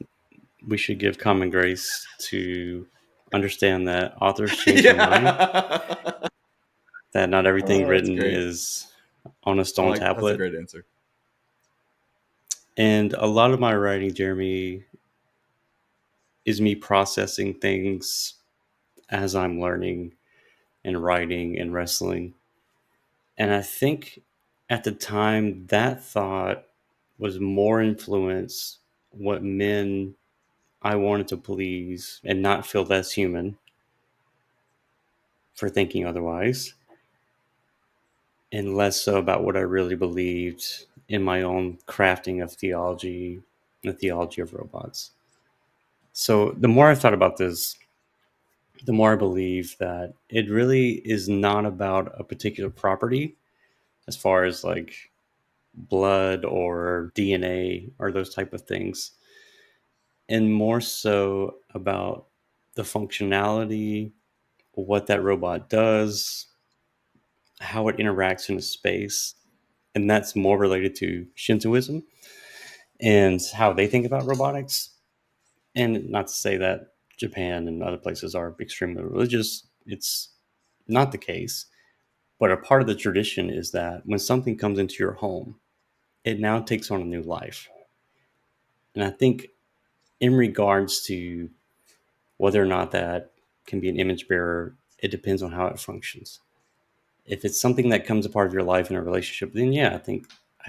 we should give common grace to understand that authors change their mind. That not everything written is on a stone tablet. That's a great answer. And a lot of my writing, Jeremy, is me processing things as I'm learning and writing and wrestling. And I think at the time, that thought was more influenced what men I wanted to please and not feel less human for thinking otherwise, and less so about what I really believed in my own crafting of theology, the theology of robots. So the more I've thought about this, the more I believe that it really is not about a particular property as far as like blood or DNA or those type of things, and more so about the functionality, what that robot does, how it interacts in a space. And that's more related to Shintoism and how they think about robotics. And not to say that Japan and other places are extremely religious. It's not the case. But a part of the tradition is that when something comes into your home, it now takes on a new life. And I think in regards to whether or not that can be an image bearer, it depends on how it functions. If it's something that comes a part of your life in a relationship, then yeah, I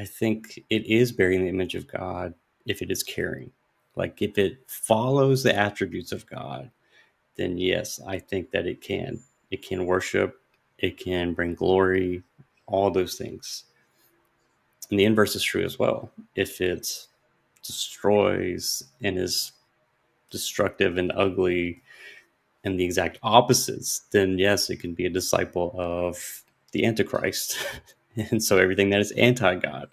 think it is bearing the image of God if it is caring. Like if it follows the attributes of God, then yes, I think that it can. It can worship, it can bring glory, all those things. And the inverse is true as well. If it destroys and is destructive and ugly and the exact opposites, then yes, it can be a disciple of the Antichrist. And so everything that is anti-God.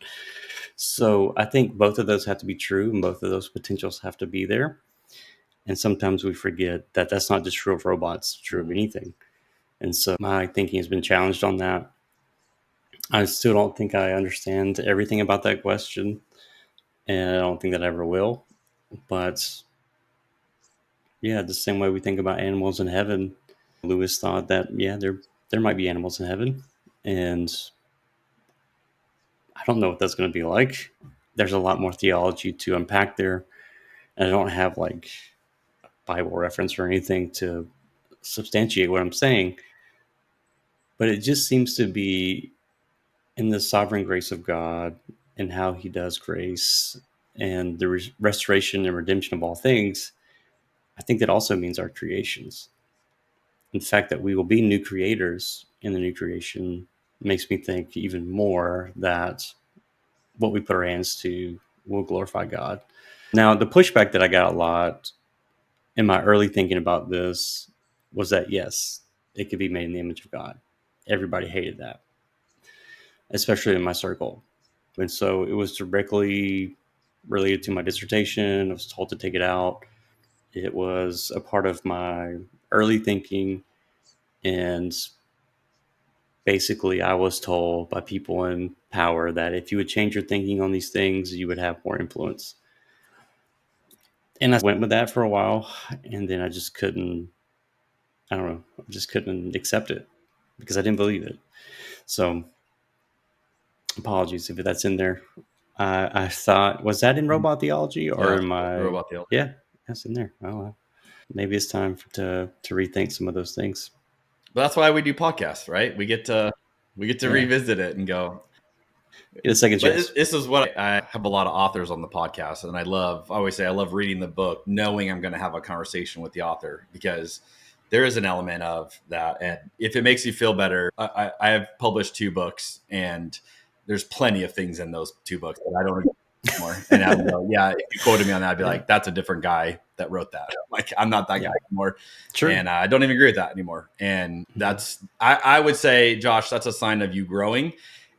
So I think both of those have to be true, and both of those potentials have to be there. And sometimes we forget that that's not just true of robots, it's true of anything. And so my thinking has been challenged on that. I still don't think I understand everything about that question, and I don't think that I ever will. But yeah, the same way we think about animals in heaven, Lewis thought that, yeah, they're there might be animals in heaven, and I don't know what that's going to be like. There's a lot more theology to unpack there, and I don't have like a Bible reference or anything to substantiate what I'm saying, but it just seems to be in the sovereign grace of God and how he does grace and the restoration and redemption of all things. I think that also means our creations. In fact, that we will be new creators in the new creation makes me think even more that what we put our hands to will glorify God. Now, the pushback that I got a lot in my early thinking about this was that, yes, it could be made in the image of God. Everybody hated that, especially in my circle. And so it was directly related to my dissertation. I was told to take it out. It was a part of my early thinking. And basically, I was told by people in power that if you would change your thinking on these things, you would have more influence. And I went with that for a while. And then I just couldn't, I don't know, I just couldn't accept it because I didn't believe it. So apologies if that's in there. I thought, was that in robot theology or in my robot theology? Yeah, that's in there. Oh, well. Maybe it's time to rethink some of those things. But that's why we do podcasts, right? We get to revisit it and go. Get a second chance. This is what I have a lot of authors on the podcast, and I always say I love reading the book, knowing I'm going to have a conversation with the author, because there is an element of that. And if it makes you feel better, I have published 2 books, and there's plenty of things in those 2 books that I don't agree with anymore. And I would go, yeah, if you quoted me on that, I'd be like, that's a different guy that wrote that. Like, I'm not that guy anymore. True. And I don't even agree with that anymore. And that's, I would say, Josh, that's a sign of you growing.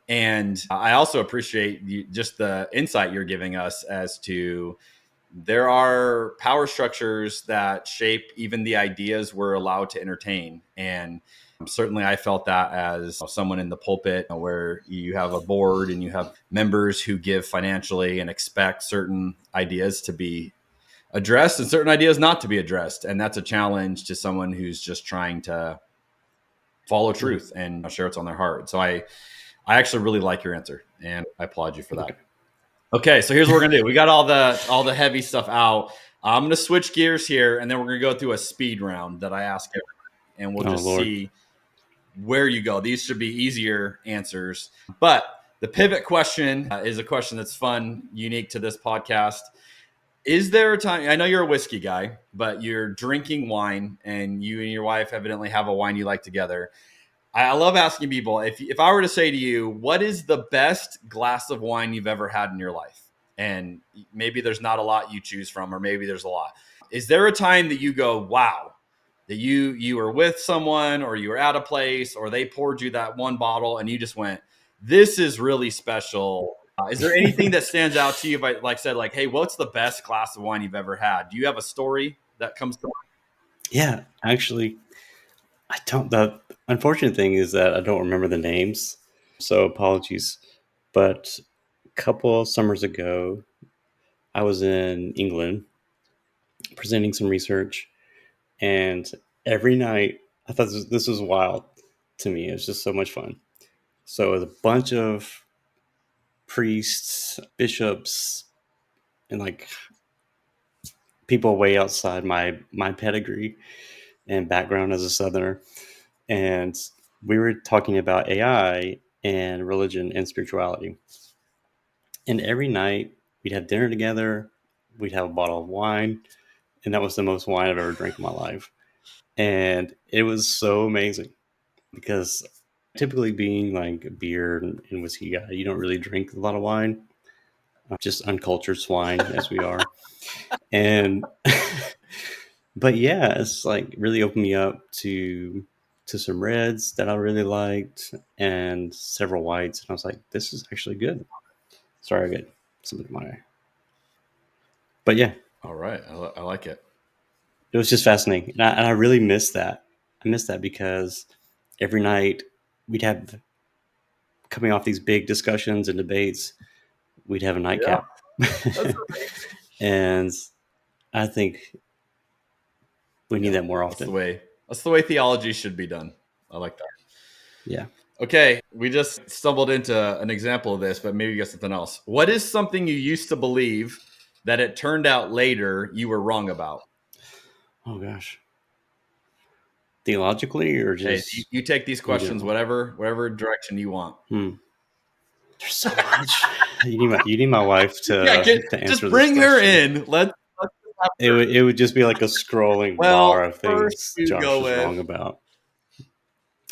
And I also appreciate just the insight you're giving us as to there are power structures that shape even the ideas we're allowed to entertain. And certainly I felt that as someone in the pulpit, where you have a board and you have members who give financially and expect certain ideas to be addressed and certain ideas not to be addressed. And that's a challenge to someone who's just trying to follow truth and share what's on their heart. So I actually really like your answer, and I applaud you for that. Okay, so here's what we're gonna do. We got all the heavy stuff out. I'm gonna switch gears here, and then we're gonna go through a speed round that I ask everyone, and we'll just see where you go. These should be easier answers, but the pivot question is a question that's fun, unique to this podcast. Is there a time, I know you're a whiskey guy, but you're drinking wine, and you and your wife evidently have a wine you like together. I love asking people, if I were to say to you, what is the best glass of wine you've ever had in your life? And maybe there's not a lot you choose from, or maybe there's a lot. Is there a time that you go, wow, that you were with someone, or you were at a place, or they poured you that one bottle and you just went, this is really special? Is there anything that stands out to you? If I said, hey, what's the best glass of wine you've ever had? Do you have a story that comes to mind? Yeah, actually, I don't. The unfortunate thing is that I don't remember the names, so apologies. But a couple of summers ago, I was in England presenting some research, and every night, I thought this was wild to me. It was just so much fun. So it was a bunch of priests, bishops, and people way outside my pedigree and background as a Southerner. And we were talking about AI and religion and spirituality. And every night we'd have dinner together, we'd have a bottle of wine, and that was the most wine I've ever drank in my life. And it was so amazing, because typically being like a beer and whiskey guy, you don't really drink a lot of wine, just uncultured swine as we are. And but yeah, it's really opened me up to some reds that I really liked and several whites. And I was like, this is actually good. Sorry, I got something in my eye. But yeah. All right. I like it. It was just fascinating. And I really missed that. I missed that because every night we'd have, coming off these big discussions and debates, we'd have a nightcap. Yeah. And I think we need that more often. That's the way theology should be done. I like that. Yeah. Okay, we just stumbled into an example of this, but maybe you got something else. What is something you used to believe that it turned out later you were wrong about? Oh gosh. Theologically, or Hey, just you take these questions whatever direction you want. There's so much. You need my wife to answer just this bring her question. in. Let's It would just be like a scrolling bar of first things we Josh go is with wrong about.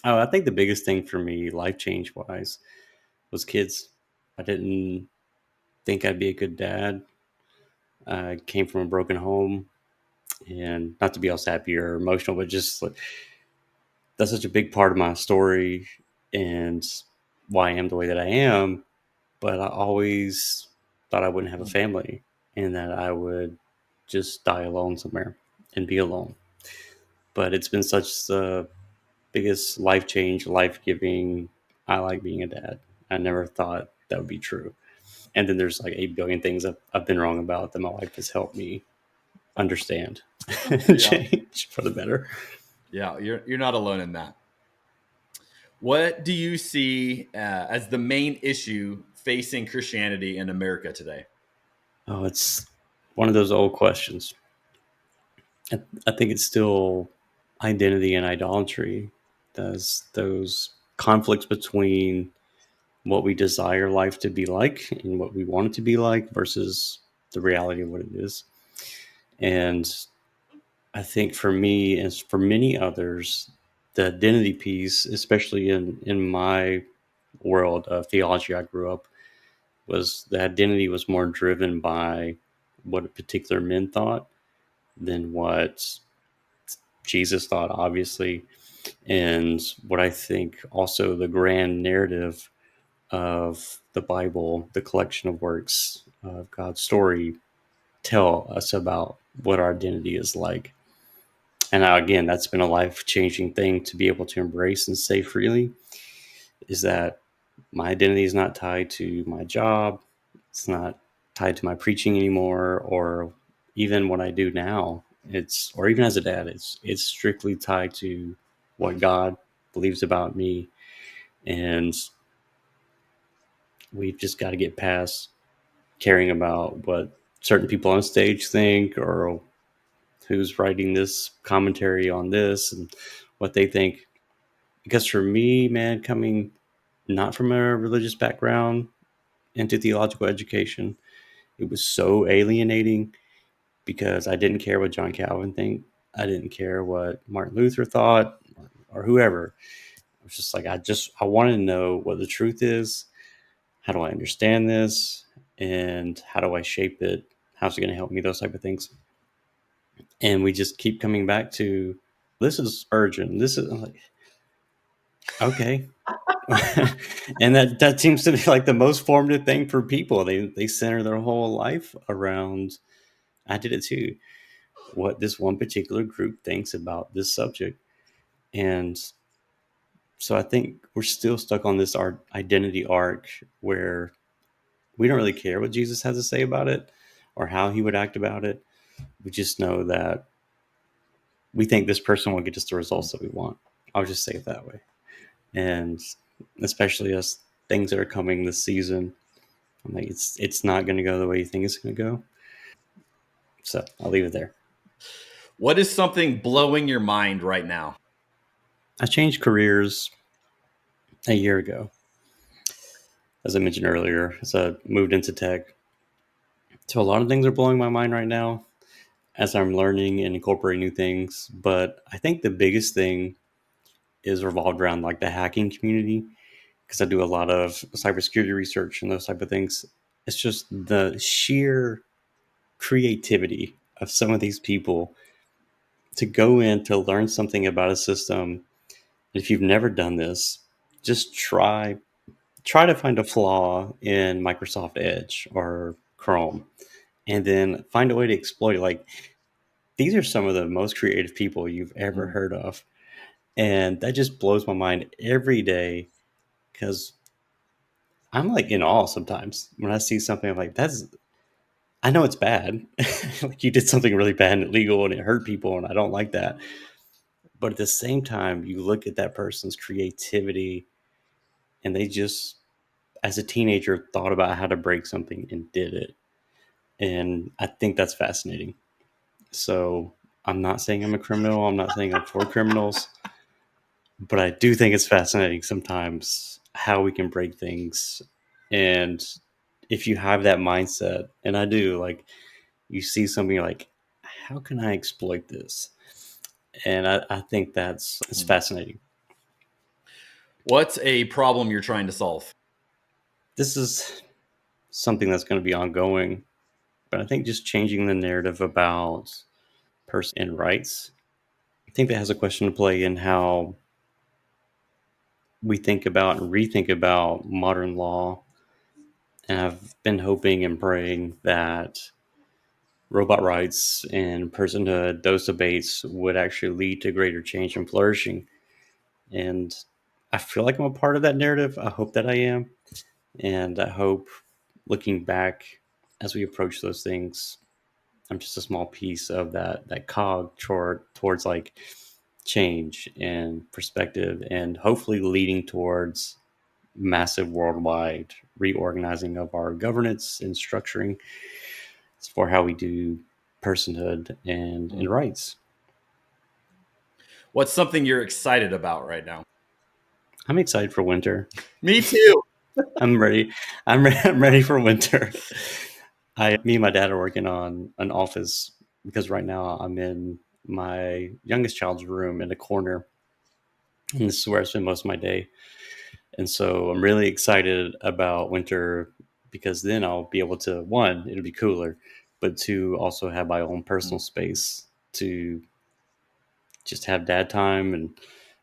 Oh, I think the biggest thing for me, life change wise, was kids. I didn't think I'd be a good dad. I came from a broken home, and not to be all sappy or emotional, but just like, that's such a big part of my story and why I am the way that I am. But I always thought I wouldn't have a family and that I would just die alone somewhere and be alone. But it's been such the biggest life change, life giving. I like being a dad. I never thought that would be true. And then there's like 8 billion things I've been wrong about that my wife has helped me understand and change for the better. Yeah, you're not alone in that. What do you see as the main issue facing Christianity in America today? Oh, it's one of those old questions. I think it's still identity and idolatry. Those conflicts between what we desire life to be like and what we want it to be like versus the reality of what it is. And I think for me, as for many others, the identity piece, especially in my world of theology I grew up, was the identity was more driven by what a particular men thought than what Jesus thought, obviously. And what I think also the grand narrative of the Bible, the collection of works of God's story, tell us about what our identity is like. And now, again, that's been a life-changing thing to be able to embrace and say freely, is that my identity is not tied to my job. It's not tied to my preaching anymore, or even what I do now. Or even as a dad, it's strictly tied to what God believes about me. And we've just got to get past caring about what certain people on stage think, or who's writing this commentary on this and what they think. Because for me, man, coming not from a religious background into theological education, it was so alienating because I didn't care what John Calvin think. I didn't care what Martin Luther thought or whoever. I was just like, I wanted to know what the truth is. How do I understand this? And how do I shape it? How's it going to help me? Those type of things. And we just keep coming back to, this is Spurgeon. This is like, okay. And that seems to be like the most formative thing for people. They center their whole life around, I did it too, what this one particular group thinks about this subject. And so I think we're still stuck on this identity arc where we don't really care what Jesus has to say about it or how he would act about it. We just know that we think this person will get us the results that we want. I'll just say it that way. And especially as things that are coming this season, I'm like, it's not going to go the way you think it's going to go. So I'll leave it there. What is something blowing your mind right now? I changed careers a year ago. As I mentioned earlier, as I moved into tech. So a lot of things are blowing my mind right now as I'm learning and incorporating new things. But I think the biggest thing is revolved around like the hacking community, because I do a lot of cybersecurity research and those type of things. It's just the sheer creativity of some of these people to go in to learn something about a system. If you've never done this, just try to find a flaw in Microsoft Edge or Chrome, and then find a way to exploit it. Like, these are some of the most creative people you've ever heard of. And that just blows my mind every day, because I'm like in awe sometimes when I see something. I'm like, I know it's bad. Like, you did something really bad and illegal and it hurt people, and I don't like that. But at the same time, you look at that person's creativity and they just, as a teenager, thought about how to break something and did it. And I think that's fascinating. So I'm not saying I'm a criminal. I'm not saying I'm for criminals. But I do think it's fascinating sometimes how we can break things. And if you have that mindset, and I do, like, you see something like, how can I exploit this? And I think it's fascinating. What's a problem you're trying to solve? This is something that's going to be ongoing, but I think just changing the narrative about person and rights. I think that has a question to play in how we think about and rethink about modern law. And I've been hoping and praying that robot rights and personhood, those debates would actually lead to greater change and flourishing. And I feel like I'm a part of that narrative. I hope that I am. And I hope, looking back as we approach those things, I'm just a small piece of that cog towards like change and perspective, and hopefully leading towards massive worldwide reorganizing of our governance and structuring for how we do personhood and rights. What's something you're excited about right now? I'm excited for winter. Me too. I'm ready. I'm ready for winter. Me and my dad are working on an office because right now I'm in my youngest child's room in the corner, and this is where I spend most of my day. And so I'm really excited about winter because then I'll be able to, one, it'll be cooler, but two, also have my own personal space to just have dad time and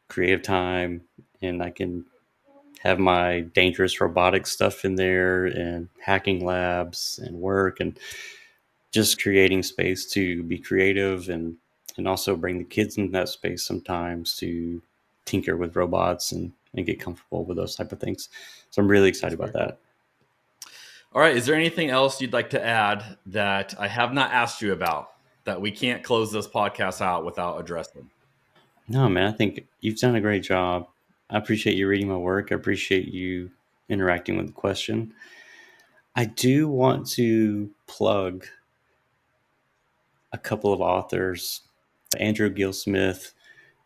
creative time, and I can have my dangerous robotics stuff in there and hacking labs and work and just creating space to be creative and also bring the kids in that space sometimes to tinker with robots and get comfortable with those type of things. So I'm really excited about that. All right. Is there anything else you'd like to add that I have not asked you about that we can't close this podcast out without addressing? No, man, I think you've done a great job. I appreciate you reading my work. I appreciate you interacting with the question. I do want to plug a couple of authors. Andrew Gill-Smith,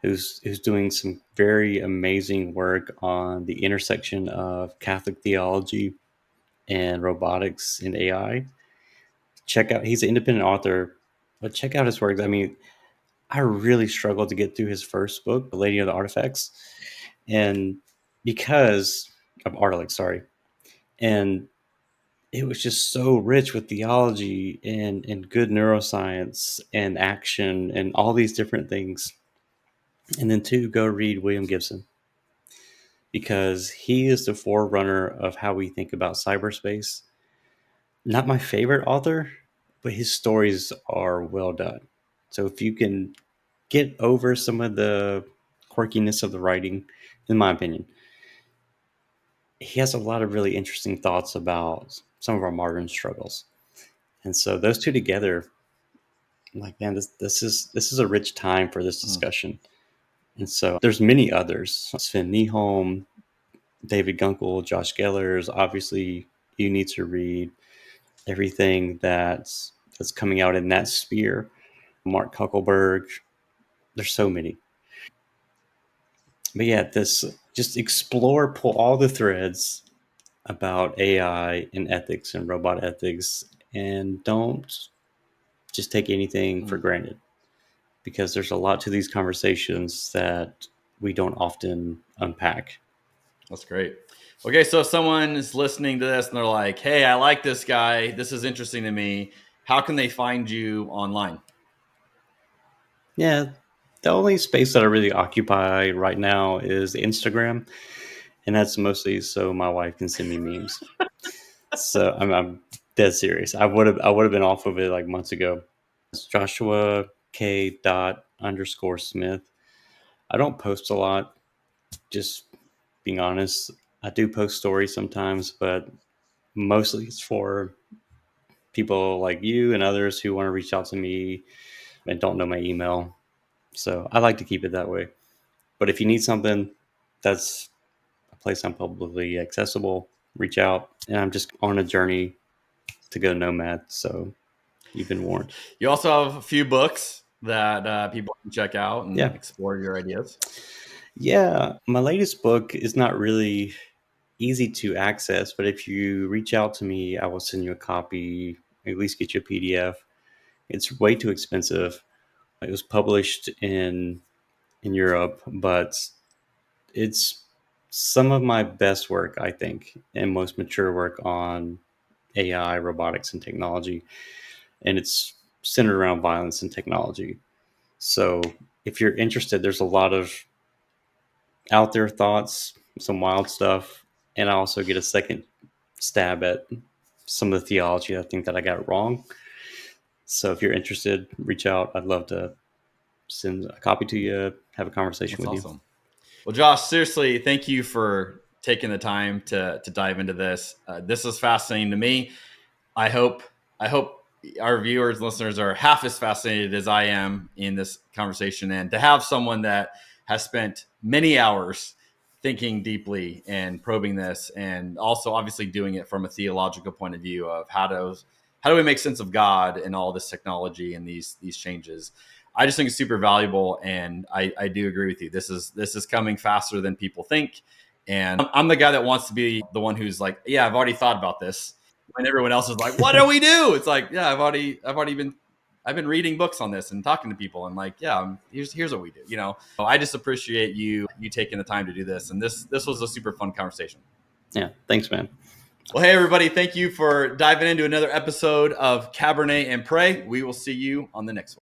who's doing some very amazing work on the intersection of Catholic theology and robotics and AI. He's an independent author, but check out his work. I mean, I really struggled to get through his first book, The Lady of the Artifacts, and because of Artilect, sorry. And it was just so rich with theology and good neuroscience and action and all these different things. And then two, go read William Gibson, because he is the forerunner of how we think about cyberspace. Not my favorite author, but his stories are well done. So if you can get over some of the quirkiness of the writing, in my opinion, he has a lot of really interesting thoughts about some of our modern struggles. And so those two together, I'm like, man, this is a rich time for this discussion. And so there's many others. Sven Nieholm, David Gunkel, Josh Gellers. Obviously, you need to read everything that's coming out in that sphere. Mark Kuckelberg. There's so many. But yeah, just explore, pull all the threads about AI and ethics and robot ethics, and don't just take anything for granted, because there's a lot to these conversations that we don't often unpack. That's great. Okay, so if someone is listening to this and they're like, hey, I like this guy, this is interesting to me, how can they find you online? Yeah, the only space that I really occupy right now is Instagram, and that's mostly so my wife can send me memes. So I'm dead serious. I would have been off of it like months ago. It's JoshuaK._Smith. I don't post a lot, just being honest. I do post stories sometimes, but mostly it's for people like you and others who want to reach out to me and don't know my email. So I like to keep it that way. But if you need something that's a place I'm publicly accessible, reach out. And I'm just on a journey to go nomad. So you've been warned. You also have a few books that people can check out and explore your ideas. Yeah. My latest book is not really easy to access, but if you reach out to me, I will send you a copy, at least get you a PDF. It's way too expensive. It was published in Europe, but it's some of my best work, I think, and most mature work on AI, robotics, and technology. And it's centered around violence and technology. So if you're interested, there's a lot of out there thoughts, some wild stuff. And I also get a second stab at some of the theology I think that I got wrong. So if you're interested, reach out. I'd love to send a copy to you, have a conversation with you. Well, Josh, seriously, thank you for taking the time to dive into this. This is fascinating to me. I hope our viewers and listeners are half as fascinated as I am in this conversation, and to have someone that has spent many hours thinking deeply and probing this, and also obviously doing it from a theological point of view of how do we make sense of God and all this technology and these changes. I just think it's super valuable, and I do agree with you. This is coming faster than people think, and I'm the guy that wants to be the one who's like, yeah, I've already thought about this. When everyone else is like, what do we do? It's like, yeah, I've been reading books on this and talking to people, and like, yeah, here's what we do. You know, I just appreciate you taking the time to do this, and this was a super fun conversation. Yeah, thanks, man. Well, hey everybody, thank you for diving into another episode of Cabernet and Pray. We will see you on the next one.